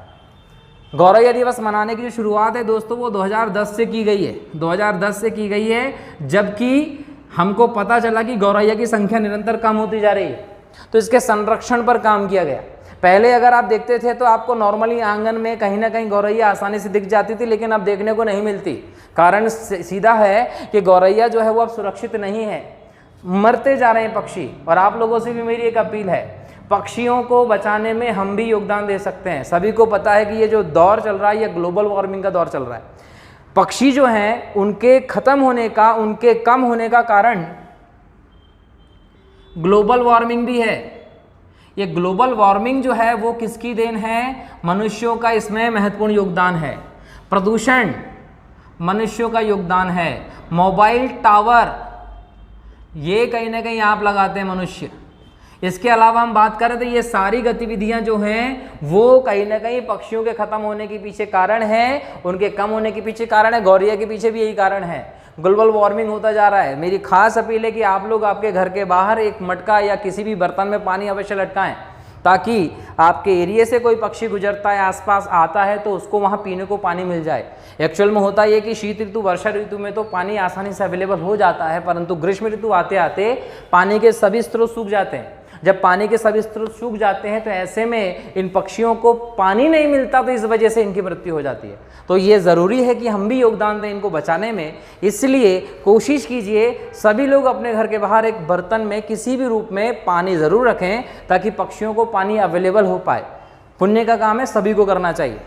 गौरैया दिवस मनाने की जो शुरुआत है दोस्तों, वो 2010 से की गई है। 2010 से की गई है, जबकि हमको पता चला कि गौरैया की संख्या निरंतर कम होती जा रही है। तो इसके संरक्षण पर काम किया गया। पहले अगर आप देखते थे तो आपको नॉर्मली आंगन में कहीं ना कहीं गौरैया आसानी से दिख जाती थी, लेकिन अब देखने को नहीं मिलती। कारण सीधा है कि गौरैया जो है वो अब सुरक्षित नहीं है, मरते जा रहे हैं पक्षी। और आप लोगों से भी मेरी एक अपील है, पक्षियों को बचाने में हम भी योगदान दे सकते हैं। सभी को पता है कि ये जो दौर चल रहा है, ये ग्लोबल वार्मिंग का दौर चल रहा है। पक्षी जो हैं उनके खत्म होने का, उनके कम होने का कारण ग्लोबल वार्मिंग भी है। ये ग्लोबल वार्मिंग जो है वो किसकी देन है? मनुष्यों का इसमें महत्वपूर्ण योगदान है। प्रदूषण मनुष्यों का योगदान है। मोबाइल टावर ये कहीं ना कहीं आप लगाते हैं मनुष्य, इसके अलावा हम बात करें तो ये सारी गतिविधियां जो हैं वो कहीं ना कहीं पक्षियों के खत्म होने के पीछे कारण है, उनके कम होने के पीछे कारण है, गौरैया के पीछे भी यही कारण है। ग्लोबल वार्मिंग होता जा रहा है। मेरी खास अपील है कि आप लोग आपके घर के बाहर एक मटका या किसी भी बर्तन में पानी अवश्य लटकाएं, ताकि आपके एरिया से कोई पक्षी गुजरता है, आसपास आता है, तो उसको वहाँ पीने को पानी मिल जाए। एक्चुअल में होता ये कि शीत ऋतु, वर्षा ऋतु में तो पानी आसानी से अवेलेबल हो जाता है, परंतु ग्रीष्म ऋतु आते आते पानी के सभी स्रोत सूख जाते हैं। जब पानी के सभी स्रोत सूख जाते हैं तो ऐसे में इन पक्षियों को पानी नहीं मिलता, तो इस वजह से इनकी मृत्यु हो जाती है। तो ये ज़रूरी है कि हम भी योगदान दें इनको बचाने में। इसलिए कोशिश कीजिए सभी लोग अपने घर के बाहर एक बर्तन में किसी भी रूप में पानी ज़रूर रखें, ताकि पक्षियों को पानी अवेलेबल हो पाए। पुण्य का काम है, सभी को करना चाहिए।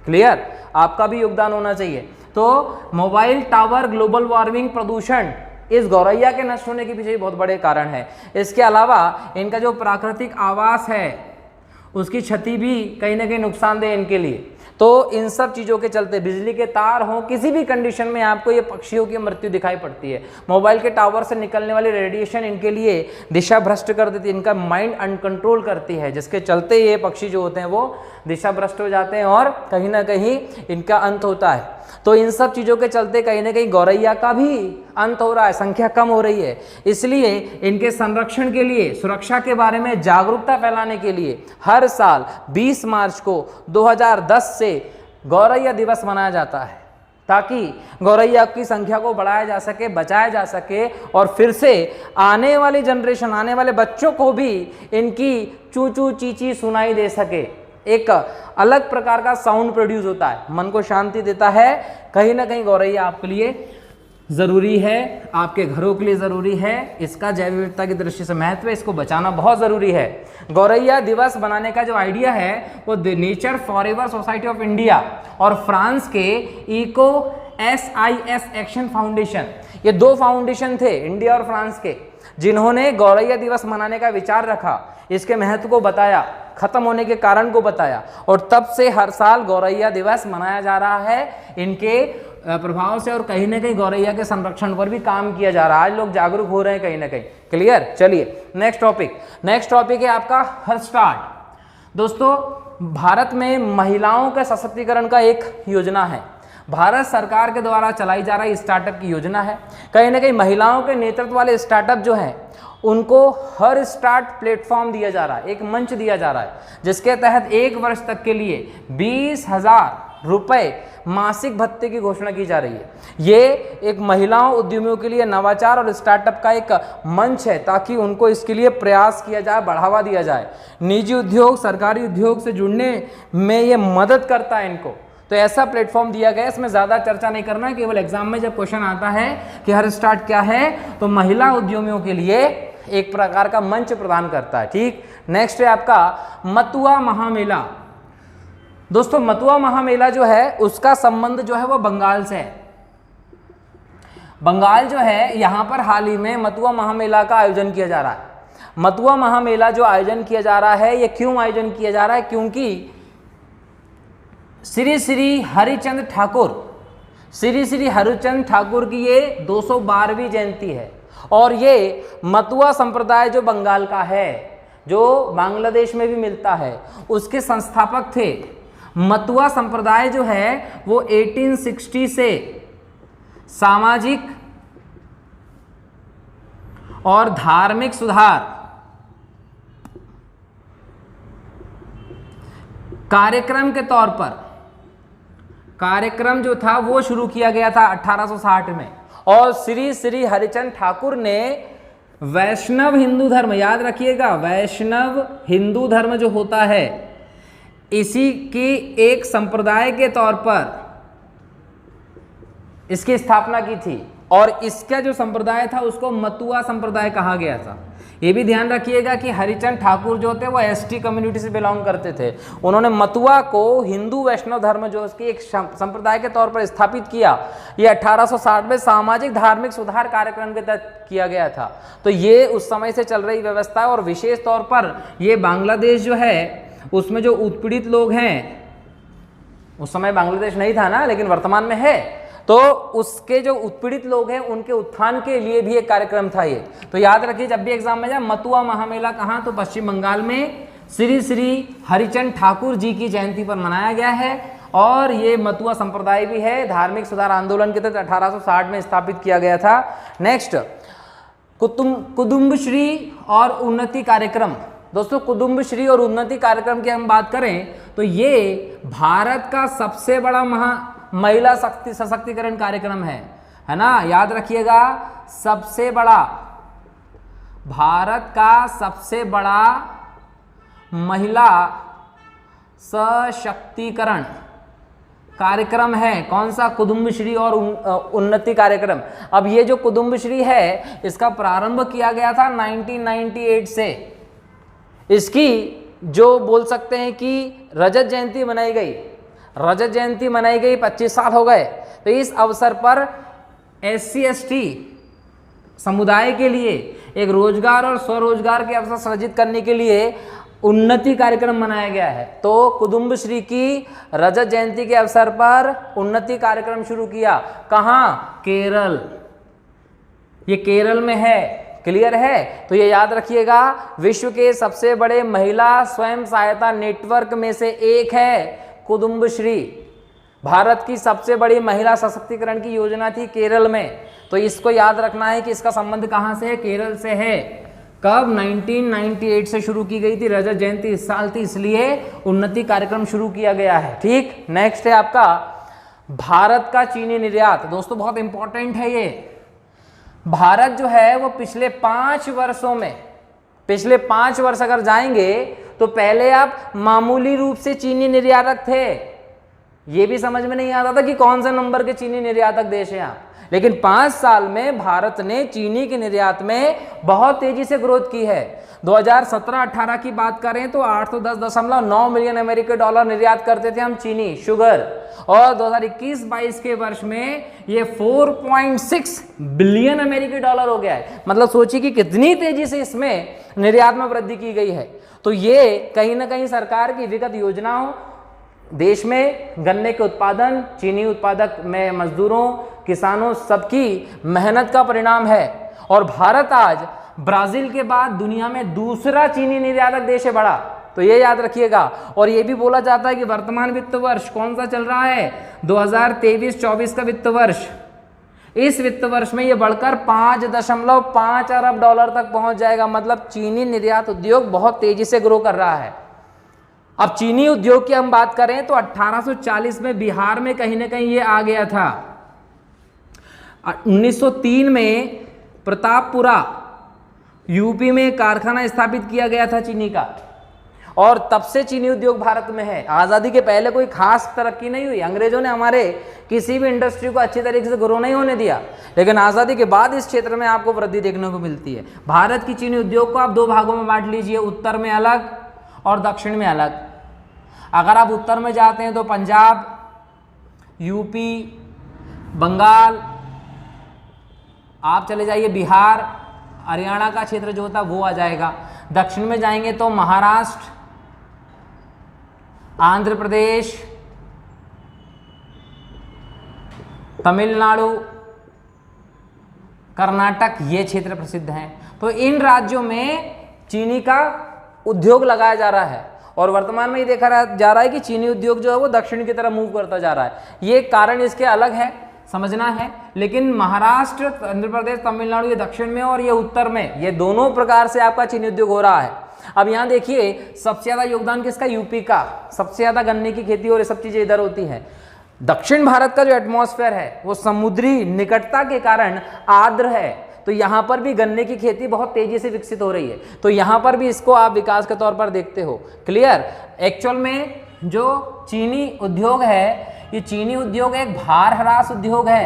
क्लियर? आपका भी योगदान होना चाहिए। तो मोबाइल टावर, ग्लोबल वार्मिंग, प्रदूषण इस गौरैया के नष्ट होने के पीछे भी बहुत बड़े कारण है। इसके अलावा इनका जो प्राकृतिक आवास है उसकी क्षति भी कहीं ना कहीं नुकसानदेह इनके लिए। तो इन सब चीज़ों के चलते बिजली के तार हों, किसी भी कंडीशन में आपको ये पक्षियों की मृत्यु दिखाई पड़ती है। मोबाइल के टावर से निकलने वाली रेडिएशन इनके लिए दिशा भ्रष्ट कर देती है, इनका माइंड अनकंट्रोल करती है, जिसके चलते ये पक्षी जो होते हैं वो दिशा भ्रष्ट हो जाते हैं और कहीं ना कहीं इनका अंत होता है। तो इन सब चीज़ों के चलते कहीं ना कहीं गौरैया का भी अंत हो रहा है, संख्या कम हो रही है। इसलिए इनके संरक्षण के लिए, सुरक्षा के बारे में जागरूकता फैलाने के लिए हर साल 20 मार्च को 2010 से गौरैया दिवस मनाया जाता है, ताकि गौरैया की संख्या को बढ़ाया जा सके, बचाया जा सके, और फिर से आने वाली जनरेशन, आने वाले बच्चों को भी इनकी चू चू ची ची सुनाई दे सके। एक अलग प्रकार का साउंड प्रोड्यूस होता है, मन को शांति देता है। कहीं ना कहीं गौरैया आपके लिए ज़रूरी है, आपके घरों के लिए ज़रूरी है। इसका जैव विविधता की दृष्टि से महत्व है, इसको बचाना बहुत ज़रूरी है। गौरैया दिवस बनाने का जो आइडिया है वो the nature forever society of India और फ्रांस के इको SIS एक्शन फाउंडेशन, ये दो फाउंडेशन थे इंडिया और फ्रांस के, जिन्होंने गौरैया दिवस मनाने का विचार रखा, इसके महत्व को बताया, खत्म होने के कारण को बताया, और तब से हर साल गौरैया दिवस मनाया जा रहा है इनके प्रभाव से। और कहीं ना कहीं गौरैया के संरक्षण पर भी काम किया जा रहा है। आज लोग जागरूक हो रहे हैं कहीं ना कहीं। क्लियर? चलिए नेक्स्ट टॉपिक है आपका हर स्टार्ट। दोस्तों, भारत में महिलाओं के सशक्तिकरण का एक योजना है, भारत सरकार के द्वारा चलाई जा रही स्टार्टअप की योजना है। कहीं ना कहीं महिलाओं के नेतृत्व वाले स्टार्टअप जो हैं उनको हर स्टार्ट प्लेटफॉर्म दिया जा रहा है, एक मंच दिया जा रहा है, जिसके तहत 1 वर्ष तक के लिए 20,000 रुपये मासिक भत्ते की घोषणा की जा रही है। ये एक महिलाओं उद्यमियों के लिए नवाचार और स्टार्टअप का एक मंच है, ताकि उनको इसके लिए प्रयास किया जाए, बढ़ावा दिया जाए। निजी उद्योग सरकारी उद्योग से जुड़ने में ये मदद करता है इनको। तो ऐसा प्लेटफॉर्म दिया गया, इसमें ज़्यादा चर्चा नहीं करना है, केवल एग्जाम में जब क्वेश्चन आता है कि हर स्टार्ट क्या है, तो महिला उद्यमियों के लिए एक प्रकार का मंच प्रदान करता है। ठीक, नेक्स्ट है आपका मतुआ महामेला। दोस्तों, मतुआ महामेला जो है उसका संबंध जो है वो बंगाल से है। बंगाल जो है यहाँ पर हाल ही में मतुआ महामेला का आयोजन किया जा रहा है। मतुआ महामेला जो आयोजन किया जा रहा है, ये क्यों आयोजन किया जा रहा है? क्योंकि श्री श्री हरिचंद ठाकुर की ये 212वीं जयंती है। और ये मतुआ संप्रदाय जो बंगाल का है, जो बांग्लादेश में भी मिलता है, उसके संस्थापक थे। मतुआ संप्रदाय जो है वो 1860 से सामाजिक और धार्मिक सुधार कार्यक्रम के तौर पर कार्यक्रम जो था वो शुरू किया गया था 1860 में। और श्री श्री हरिचंद ठाकुर ने वैष्णव हिंदू धर्म, याद रखिएगा, वैष्णव हिंदू धर्म जो होता है इसी की एक संप्रदाय के तौर पर इसकी स्थापना की थी। और इसका जो संप्रदाय था उसको मतुआ संप्रदाय कहा गया था। ये भी ध्यान रखिएगा कि हरिचंद ठाकुर जो थे वो ST कम्युनिटी से बिलोंग करते थे। उन्होंने मतुआ को हिंदू वैष्णव धर्म जो उसकी एक संप्रदाय के तौर पर स्थापित किया। ये 1860 में सामाजिक धार्मिक सुधार कार्यक्रम के तहत किया गया था। तो ये उस समय से चल रही व्यवस्था है। और विशेष तौर पर ये बांग्लादेश जो है उसमें जो उत्पीड़ित लोग हैं, उस समय बांग्लादेश नहीं था ना, लेकिन वर्तमान में है, तो उसके जो उत्पीड़ित लोग हैं उनके उत्थान के लिए भी एक कार्यक्रम था ये। तो याद रखिए जब भी एग्जाम में जाए, मतुआ महामेला कहाँ, तो पश्चिम बंगाल में श्री श्री हरिचंद ठाकुर जी की जयंती पर मनाया गया है। और ये मतुआ संप्रदाय भी है, धार्मिक सुधार आंदोलन के तहत 1860 में स्थापित किया गया था। नेक्स्ट, कुदुम्बश्री और उन्नति कार्यक्रम। दोस्तों कुदुम्बश्री और उन्नति कार्यक्रम की हम बात करें तो ये भारत का सबसे बड़ा महिला सशक्तिकरण कार्यक्रम है ना, याद रखिएगा। सबसे बड़ा, भारत का सबसे बड़ा महिला सशक्तिकरण कार्यक्रम है कौन सा, कुदुम्बश्री और उन्नति कार्यक्रम। अब ये जो कुदुम्बश्री है इसका प्रारंभ किया गया था 1998 से। इसकी जो बोल सकते हैं कि रजत जयंती मनाई गई, 25 साल हो गए। तो इस अवसर पर SC/ST समुदाय के लिए एक रोजगार और स्वरोजगार के अवसर सृजित करने के लिए उन्नति कार्यक्रम मनाया गया है। तो कुदुम्बश्री की रजत जयंती के अवसर पर उन्नति कार्यक्रम शुरू किया। कहाँ, केरल। ये केरल में है, क्लियर है। तो ये याद रखिएगा, विश्व के सबसे बड़े महिला स्वयं सहायता नेटवर्क में से एक है कुदुम्बश्री। भारत की सबसे बड़ी महिला सशक्तिकरण की योजना थी केरल में। तो इसको याद रखना है कि इसका संबंध कहाँ से है, केरल से है। कब, 1998 से शुरू की गई थी। रजत जयंती इस साल थी, इसलिए उन्नति कार्यक्रम शुरू किया गया है। ठीक, नेक्स्ट है आपका भारत का चीनी निर्यात। दोस्तों बहुत इंपॉर्टेंट है ये। भारत जो है वो पिछले 5 वर्षों में, पिछले 5 वर्ष अगर जाएंगे तो पहले आप मामूली रूप से चीनी निर्यातक थे। ये भी समझ में नहीं आता था कि कौन सा नंबर के चीनी निर्यातक देश है आप। लेकिन 5 साल में भारत ने चीनी के निर्यात में बहुत तेजी से ग्रोथ की है। 2017-18 की बात करें तो 810.9 मिलियन अमेरिकी डॉलर निर्यात करते थे हम चीनी, शुगर। और 2021-22 के वर्ष में ये 4.6 बिलियन अमेरिकी डॉलर हो गया है। मतलब सोचिए कि कितनी तेजी से इसमें निर्यात में वृद्धि की गई है। तो ये कहीं ना कहीं सरकार की विगत योजनाओं, देश में गन्ने के उत्पादन, चीनी उत्पादक में मजदूरों, किसानों सबकी मेहनत का परिणाम है। और भारत आज ब्राजील के बाद दुनिया में दूसरा चीनी निर्यातक देश है बड़ा। तो ये याद रखिएगा। और ये भी बोला जाता है कि वर्तमान वित्त वर्ष कौन सा चल रहा है, 2023-24 का वित्त वर्ष। इस वित्त वर्ष में ये बढ़कर 5.5 अरब डॉलर तक पहुंच जाएगा। मतलब चीनी निर्यात उद्योग बहुत तेजी से ग्रो कर रहा है। अब चीनी उद्योग की हम बात करें तो 1840 में बिहार में कहीं ना कहीं ये आ गया था। 1903 में प्रतापपुरा यूपी में कारखाना स्थापित किया गया था चीनी का। और तब से चीनी उद्योग भारत में है। आज़ादी के पहले कोई खास तरक्की नहीं हुई। अंग्रेजों ने हमारे किसी भी इंडस्ट्री को अच्छी तरीके से ग्रो नहीं होने दिया। लेकिन आज़ादी के बाद इस क्षेत्र में आपको वृद्धि देखने को मिलती है। भारत की चीनी उद्योग को आप 2 भागों में बांट लीजिए, उत्तर में अलग और दक्षिण में अलग। अगर आप उत्तर में जाते हैं तो पंजाब, यूपी, बंगाल, आप चले जाइए बिहार, हरियाणा का क्षेत्र जो होता है वो आ जाएगा। दक्षिण में जाएंगे तो महाराष्ट्र, आंध्र प्रदेश, तमिलनाडु, कर्नाटक, ये क्षेत्र प्रसिद्ध हैं। तो इन राज्यों में चीनी का उद्योग लगाया जा रहा है। और वर्तमान में ये देखा जा रहा है कि चीनी उद्योग जो है वो दक्षिण की तरफ मूव करता जा रहा है। ये कारण इसके अलग है, समझना है। लेकिन महाराष्ट्र, आंध्र प्रदेश, तमिलनाडु ये दक्षिण में और ये उत्तर में, ये दोनों प्रकार से आपका चीनी उद्योग हो रहा है। अब यहाँ देखिए सबसे ज़्यादा योगदान किसका, यूपी का। सबसे ज़्यादा गन्ने की खेती और ये सब चीज़ें इधर होती हैं। दक्षिण भारत का जो एटमॉस्फेयर है वो समुद्री निकटता के कारण आर्द्र है। तो यहाँ पर भी गन्ने की खेती बहुत तेजी से विकसित हो रही है। तो यहाँ पर भी इसको आप विकास के तौर पर देखते हो। क्लियर। एक्चुअल में जो चीनी उद्योग है, ये चीनी उद्योग एक भार ह्रास उद्योग है।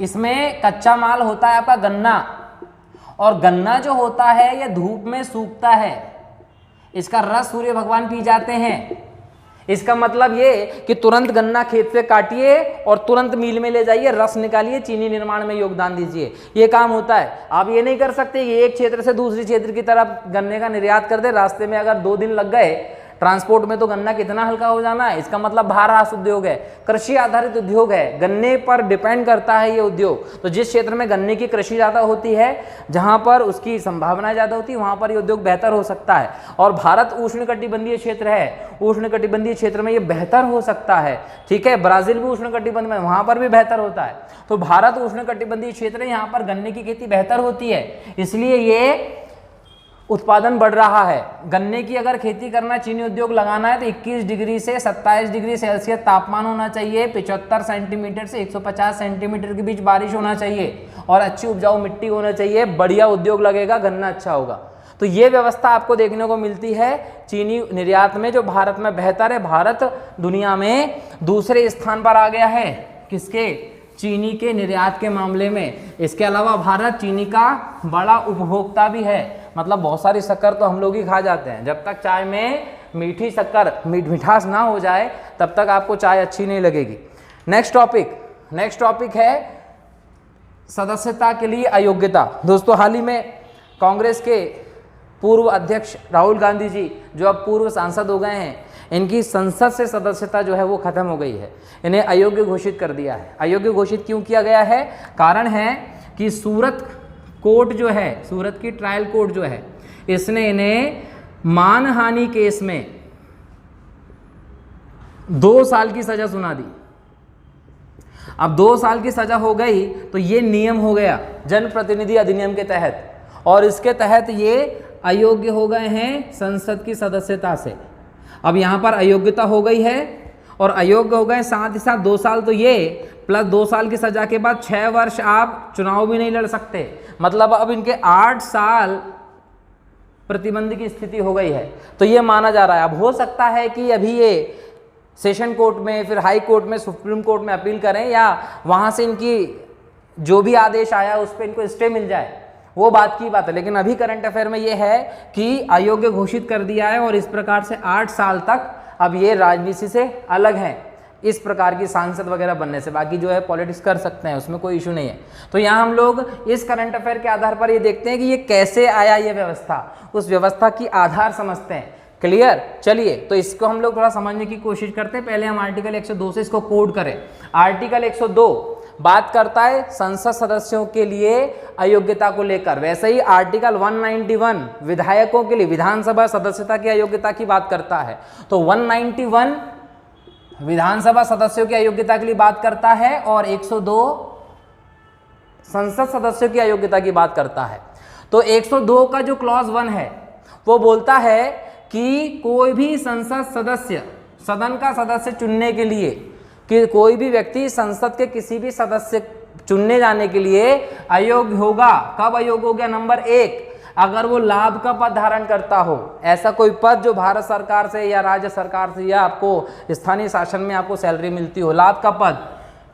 इसमें कच्चा माल होता है आपका गन्ना, और गन्ना जो होता है ये धूप में सूखता है। इसका रस सूर्य भगवान पी जाते हैं। इसका मतलब ये कि तुरंत गन्ना खेत से काटिए और तुरंत मिल में ले जाइए, रस निकालिए, चीनी निर्माण में योगदान दीजिए। ये काम होता है। आप ये नहीं कर सकते कि एक क्षेत्र से दूसरी क्षेत्र की तरफ गन्ने का निर्यात कर दे, रास्ते में अगर 2 दिन लग गए ट्रांसपोर्ट में तो गन्ना कितना हल्का हो जाना है, इसका मतलब भार ह्रास उद्योग है, कृषि आधारित उद्योग है, गन्ने पर डिपेंड करता है ये उद्योग। तो जिस क्षेत्र में गन्ने की कृषि ज़्यादा होती है, जहाँ पर उसकी संभावना ज़्यादा होती है, वहाँ पर ये उद्योग बेहतर हो सकता है। और भारत उष्णकटिबंधीय क्षेत्र है, उष्णकटिबंधीय क्षेत्र में ये बेहतर हो सकता है, ठीक है। ब्राज़ील भी उष्णकटिबंध में, वहाँ पर भी बेहतर होता है। तो भारत उष्णकटिबंधीय क्षेत्र है, यहाँ पर गन्ने की खेती बेहतर होती है, इसलिए ये उत्पादन बढ़ रहा है। गन्ने की अगर खेती करना, चीनी उद्योग लगाना है तो 21 डिग्री से 27 डिग्री सेल्सियस तापमान होना चाहिए, 75 सेंटीमीटर से 150 सेंटीमीटर के बीच बारिश होना चाहिए और अच्छी उपजाऊ मिट्टी होना चाहिए। बढ़िया उद्योग लगेगा, गन्ना अच्छा होगा। तो ये व्यवस्था आपको देखने को मिलती है चीनी निर्यात में, जो भारत में बेहतर है। भारत दुनिया में दूसरे स्थान पर आ गया है, किसके? चीनी के निर्यात के मामले में। इसके अलावा भारत चीनी का बड़ा उपभोक्ता भी है, मतलब बहुत सारी शक्कर तो हम लोग ही खा जाते हैं। जब तक चाय में मीठी शक्कर, मिठास ना हो जाए, तब तक आपको चाय अच्छी नहीं लगेगी। नेक्स्ट टॉपिक है सदस्यता के लिए अयोग्यता। दोस्तों, हाल ही में कांग्रेस के पूर्व अध्यक्ष राहुल गांधी जी, जो अब पूर्व सांसद हो गए हैं, इनकी संसद से सदस्यता जो है वो खत्म हो गई है। इन्हें अयोग्य घोषित कर दिया है। अयोग्य घोषित क्यों किया गया है? कारण है कि सूरत कोर्ट जो है, सूरत की ट्रायल कोर्ट जो है, इसने इन्हें मानहानि केस में 2 साल की सजा सुना दी। अब 2 साल की सजा हो गई तो ये नियम हो गया जनप्रतिनिधि अधिनियम के तहत, और इसके तहत ये अयोग्य हो गए हैं संसद की सदस्यता से। अब यहाँ पर अयोग्यता हो गई है और अयोग्य हो गए, साथ ही साथ 2 साल तो ये प्लस 2 साल की सजा के बाद 6 वर्ष आप चुनाव भी नहीं लड़ सकते। मतलब अब इनके 8 साल प्रतिबंध की स्थिति हो गई है। तो ये माना जा रहा है। अब हो सकता है कि अभी ये सेशन कोर्ट में, फिर हाई कोर्ट में, सुप्रीम कोर्ट में अपील करें, या वहाँ से इनकी जो भी आदेश आया उस पर इनको स्टे मिल जाए, वो बात की बात है। लेकिन अभी करंट अफेयर में ये है कि अयोग्य घोषित कर दिया है और इस प्रकार से 8 साल तक अब ये राजनीति से अलग हैं, इस प्रकार की सांसद वगैरह बनने से। बाकी जो है पॉलिटिक्स कर सकते हैं, उसमें कोई इशू नहीं है। तो यहाँ हम लोग इस करंट अफेयर के आधार पर ये देखते हैं कि ये कैसे आया ये व्यवस्था, उस व्यवस्था की आधार समझते हैं। क्लियर? चलिए, तो इसको हम लोग थोड़ा समझने की कोशिश करते हैं। पहले हम आर्टिकल 102 से इसको कोड करें। आर्टिकल 102 बात करता है संसद सदस्यों के लिए अयोग्यता को लेकर। वैसे ही आर्टिकल 191 विधायकों के लिए विधानसभा सदस्यता की अयोग्यता की बात करता है। तो 191 विधानसभा सदस्यों की अयोग्यता के लिए बात करता है और 102 संसद सदस्यों की अयोग्यता की बात करता है। तो 102 का जो क्लॉज 1 है वो बोलता है कि कोई भी संसद सदस्य, सदन का सदस्य चुनने के लिए, कि कोई भी व्यक्ति संसद के किसी भी सदस्य चुनने जाने के लिए अयोग्य होगा। कब अयोग्य हो गया? नंबर 1, अगर वो लाभ का पद धारण करता हो। ऐसा कोई पद जो भारत सरकार से या राज्य सरकार से या आपको स्थानीय शासन में आपको सैलरी मिलती हो, लाभ का पद।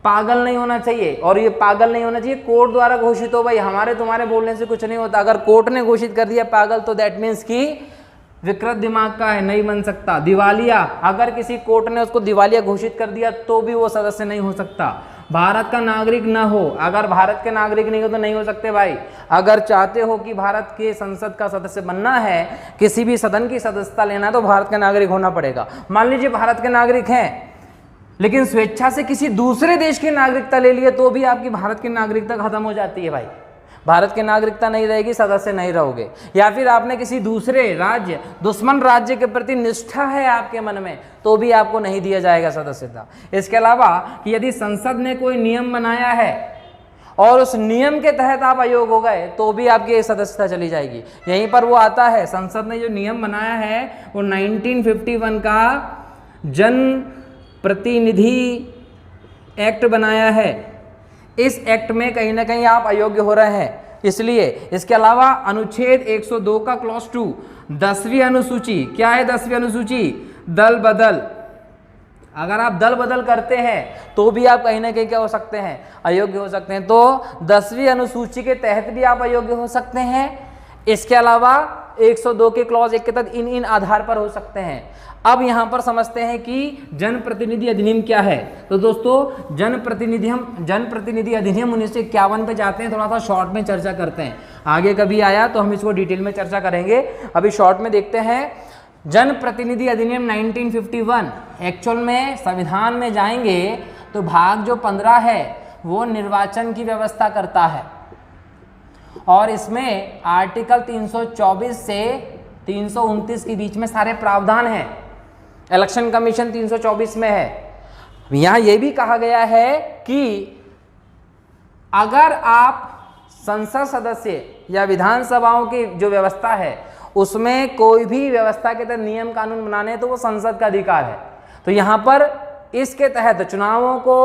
पागल नहीं होना चाहिए, और ये पागल नहीं होना चाहिए कोर्ट द्वारा घोषित हो। भाई हमारे तुम्हारे बोलने से कुछ नहीं होता। अगर कोर्ट ने घोषित कर दिया पागल, तो दैट मीन्स कि विकृत दिमाग का है, नहीं बन सकता। दिवालिया, अगर किसी कोर्ट ने उसको दिवालिया घोषित कर दिया तो भी वो सदस्य नहीं हो सकता। भारत का नागरिक न हो, अगर भारत के नागरिक नहीं हो तो नहीं हो सकते भाई। अगर चाहते हो कि भारत के संसद का सदस्य बनना है, किसी भी सदन की सदस्यता लेना है, तो भारत का नागरिक होना पड़ेगा। मान लीजिए भारत के नागरिक हैं, लेकिन स्वेच्छा से किसी दूसरे देश की नागरिकता ले लिए, तो भी आपकी भारत की नागरिकता खत्म हो जाती है भाई। भारत की नागरिकता नहीं रहेगी, सदस्य नहीं रहोगे। या फिर आपने किसी दूसरे राज्य, दुश्मन राज्य के प्रति निष्ठा है आपके मन में, तो भी आपको नहीं दिया जाएगा सदस्यता। इसके अलावा कि यदि संसद ने कोई नियम बनाया है और उस नियम के तहत आप अयोग्य हो गए, तो भी आपकी सदस्यता चली जाएगी। यहीं पर वो आता है, संसद ने जो नियम बनाया है वो 1951 का जन प्रतिनिधि एक्ट बनाया है। इस एक्ट में कहीं ना कहीं आप अयोग्य हो रहे हैं, इसलिए। इसके अलावा अनुच्छेद 102 का क्लॉज 2, 10वीं अनुसूची, क्या है 10वीं अनुसूची? दल बदल। अगर आप दल बदल करते हैं तो भी आप कहीं ना कहीं क्या हो सकते हैं? अयोग्य हो सकते हैं। तो 10वीं अनुसूची के तहत भी आप अयोग्य हो सकते हैं। इसके अलावा 102 के क्लॉज 1 के तहत इन आधार पर हो सकते हैं। अब यहाँ पर समझते हैं कि जनप्रतिनिधि अधिनियम क्या है। तो दोस्तों जनप्रतिनिधि अधिनियम 1951 पे जाते हैं, थोड़ा सा शॉर्ट में चर्चा करते हैं। आगे कभी आया तो हम इसको डिटेल में चर्चा करेंगे, अभी शॉर्ट में देखते हैं। जन प्रतिनिधि अधिनियम 1951। एक्चुअल में संविधान में जाएंगे तो भाग जो 15 है वो निर्वाचन की व्यवस्था करता है और इसमें आर्टिकल 324 से 329 के बीच में सारे प्रावधान हैं। इलेक्शन कमीशन 324 में है। यहाँ ये भी कहा गया है कि अगर आप संसद सदस्य या विधानसभाओं की जो व्यवस्था है उसमें कोई भी व्यवस्था के तहत नियम कानून बनाने तो वो संसद का अधिकार है। तो यहाँ पर इसके तहत चुनावों को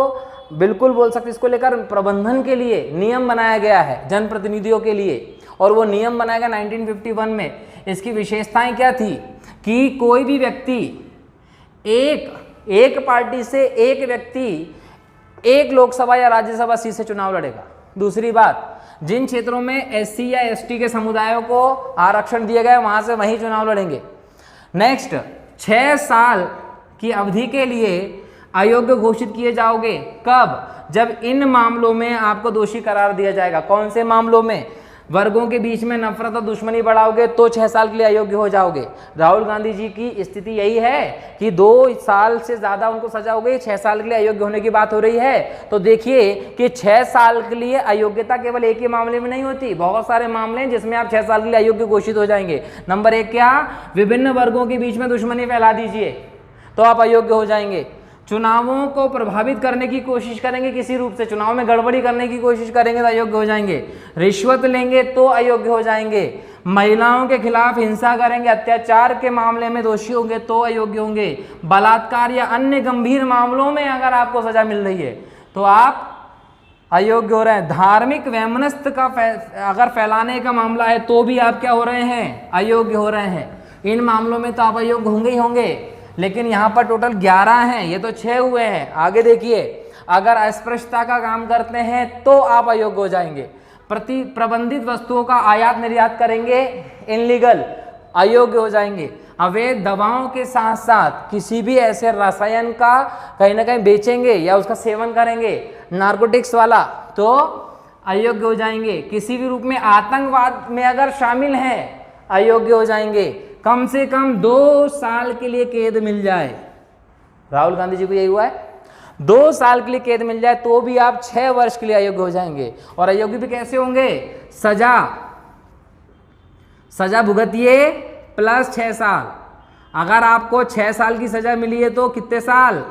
बिल्कुल बोल सकते, इसको लेकर प्रबंधन के लिए नियम बनाया गया है जनप्रतिनिधियों के लिए, और वो नियम बनाया गया 1951 में। इसकी विशेषताएं क्या थी कि कोई भी व्यक्ति एक पार्टी से एक व्यक्ति एक लोकसभा या राज्यसभा सीट से चुनाव लड़ेगा। दूसरी बात, जिन क्षेत्रों में एससी या एसटी के समुदायों को आरक्षण दिया गया है वहां से वहीं चुनाव लड़ेंगे। नेक्स्ट, 6 साल की अवधि के लिए अयोग्य घोषित किए जाओगे। कब? जब इन मामलों में आपको दोषी करार दिया जाएगा। कौन से मामलों में? वर्गों के बीच में नफरत और दुश्मनी बढ़ाओगे तो 6 साल के लिए अयोग्य हो जाओगे। राहुल गांधी जी की स्थिति यही है कि 2 साल से ज़्यादा उनको सजा हो गई, 6 साल के लिए अयोग्य होने की बात हो रही है। तो देखिए कि 6 साल के लिए अयोग्यता केवल एक ही मामले में नहीं होती, बहुत सारे मामले हैं जिसमें आप 6 साल के लिए अयोग्य घोषित हो जाएंगे। नंबर 1 क्या? विभिन्न वर्गों के बीच में दुश्मनी फैला दीजिए तो आप अयोग्य हो जाएंगे। चुनावों को प्रभावित करने की कोशिश करेंगे, किसी रूप से चुनाव में गड़बड़ी करने की कोशिश करेंगे तो अयोग्य हो जाएंगे। रिश्वत लेंगे तो अयोग्य हो जाएंगे। महिलाओं के खिलाफ हिंसा करेंगे, अत्याचार के मामले में दोषी होंगे तो अयोग्य होंगे। बलात्कार या अन्य गंभीर मामलों में अगर आपको सजा मिल रही है तो आप अयोग्य हो रहे हैं। धार्मिक वैमनस्य का अगर फैलाने का मामला है तो भी आप क्या हो रहे हैं? अयोग्य हो रहे हैं। इन मामलों में तो आप अयोग्य होंगे ही होंगे। लेकिन यहाँ पर टोटल 11 हैं, ये तो 6 हुए हैं। आगे देखिए, अगर अस्पृश्यता का काम करते हैं तो आप अयोग्य हो जाएंगे। प्रबंधित वस्तुओं का आयात निर्यात करेंगे, इनलीगल, अयोग्य हो जाएंगे। अवैध दवाओं के साथ साथ किसी भी ऐसे रसायन का कहीं ना कहीं बेचेंगे या उसका सेवन करेंगे, नार्कोटिक्स वाला, तो अयोग्य हो जाएंगे। किसी भी रूप में आतंकवाद में अगर शामिल हैं, अयोग्य हो जाएंगे। कम से कम 2 साल के लिए कैद मिल जाए, राहुल गांधी जी को यही हुआ है, 2 साल के लिए कैद मिल जाए तो भी आप 6 वर्ष के लिए अयोग्य हो जाएंगे। और अयोग्य भी कैसे होंगे? सजा भुगतिए प्लस 6 साल। अगर आपको 6 साल की सजा मिली है तो कितने साल?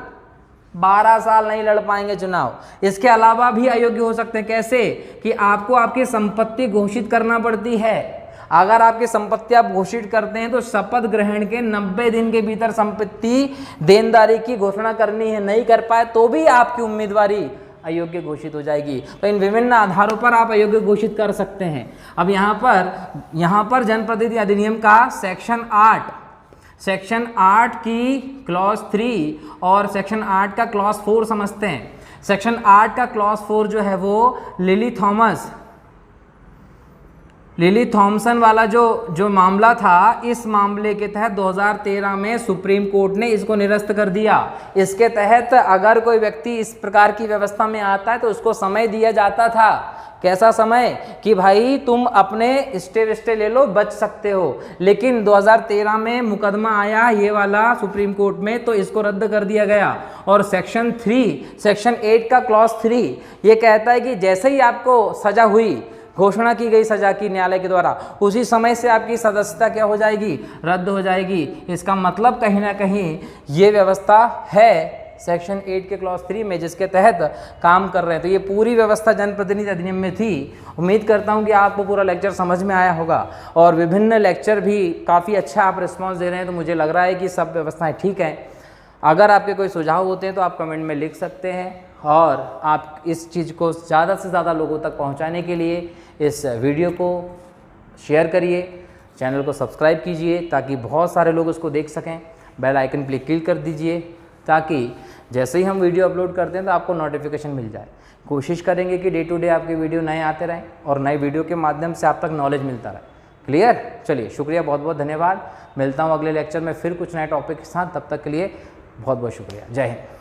12 साल नहीं लड़ पाएंगे चुनाव। इसके अलावा भी अयोग्य हो सकते हैं। कैसे? कि आपको आपकी संपत्ति घोषित करना पड़ती है। अगर आपकी संपत्ति आप घोषित करते हैं तो शपथ ग्रहण के 90 दिन के भीतर संपत्ति देनदारी की घोषणा करनी है। नहीं कर पाए तो भी आपकी उम्मीदवारी अयोग्य घोषित हो जाएगी। तो इन विभिन्न आधारों पर आप अयोग्य घोषित कर सकते हैं। अब यहाँ पर जनप्रतिनिधि अधिनियम का सेक्शन 8 की क्लॉज 3 और सेक्शन 8 का क्लॉज 4 समझते हैं। सेक्शन 8 का क्लॉज 4 जो है वो लिली थॉमसन वाला जो मामला था, इस मामले के तहत 2013 में सुप्रीम कोर्ट ने इसको निरस्त कर दिया। इसके तहत अगर कोई व्यक्ति इस प्रकार की व्यवस्था में आता है तो उसको समय दिया जाता था। कैसा समय? कि भाई तुम अपने स्टे ले लो, बच सकते हो। लेकिन 2013 में मुकदमा आया ये वाला सुप्रीम कोर्ट में, तो इसको रद्द कर दिया गया। और सेक्शन 8 का क्लॉज 3 ये कहता है कि जैसे ही आपको सजा हुई, घोषणा की गई सजा की न्यायालय के द्वारा, उसी समय से आपकी सदस्यता क्या हो जाएगी? रद्द हो जाएगी। इसका मतलब कहीं ना कहीं ये व्यवस्था है सेक्शन 8 के क्लॉज 3 में, जिसके तहत काम कर रहे हैं। तो ये पूरी व्यवस्था जनप्रतिनिधि अधिनियम में थी। उम्मीद करता हूँ कि आपको पूरा लेक्चर समझ में आया होगा और विभिन्न लेक्चर भी काफ़ी अच्छा आप रिस्पॉन्स दे रहे हैं। तो मुझे लग रहा है कि सब व्यवस्थाएँ ठीक हैं। अगर आपके कोई सुझाव होते हैं तो आप कमेंट में लिख सकते हैं, और आप इस चीज़ को ज़्यादा से ज़्यादा लोगों तक पहुंचाने के लिए इस वीडियो को शेयर करिए, चैनल को सब्सक्राइब कीजिए ताकि बहुत सारे लोग उसको देख सकें। बेल आइकन पर क्लिक कर दीजिए ताकि जैसे ही हम वीडियो अपलोड करते हैं तो आपको नोटिफिकेशन मिल जाए। कोशिश करेंगे कि डे टू डे आपके वीडियो नए आते रहें और नए वीडियो के माध्यम से आप तक नॉलेज मिलता रहे। क्लियर? चलिए, शुक्रिया, बहुत बहुत धन्यवाद। मिलता हूँ अगले लेक्चर में फिर कुछ नए टॉपिक के साथ। तब तक के लिए बहुत बहुत शुक्रिया। जय हिंद।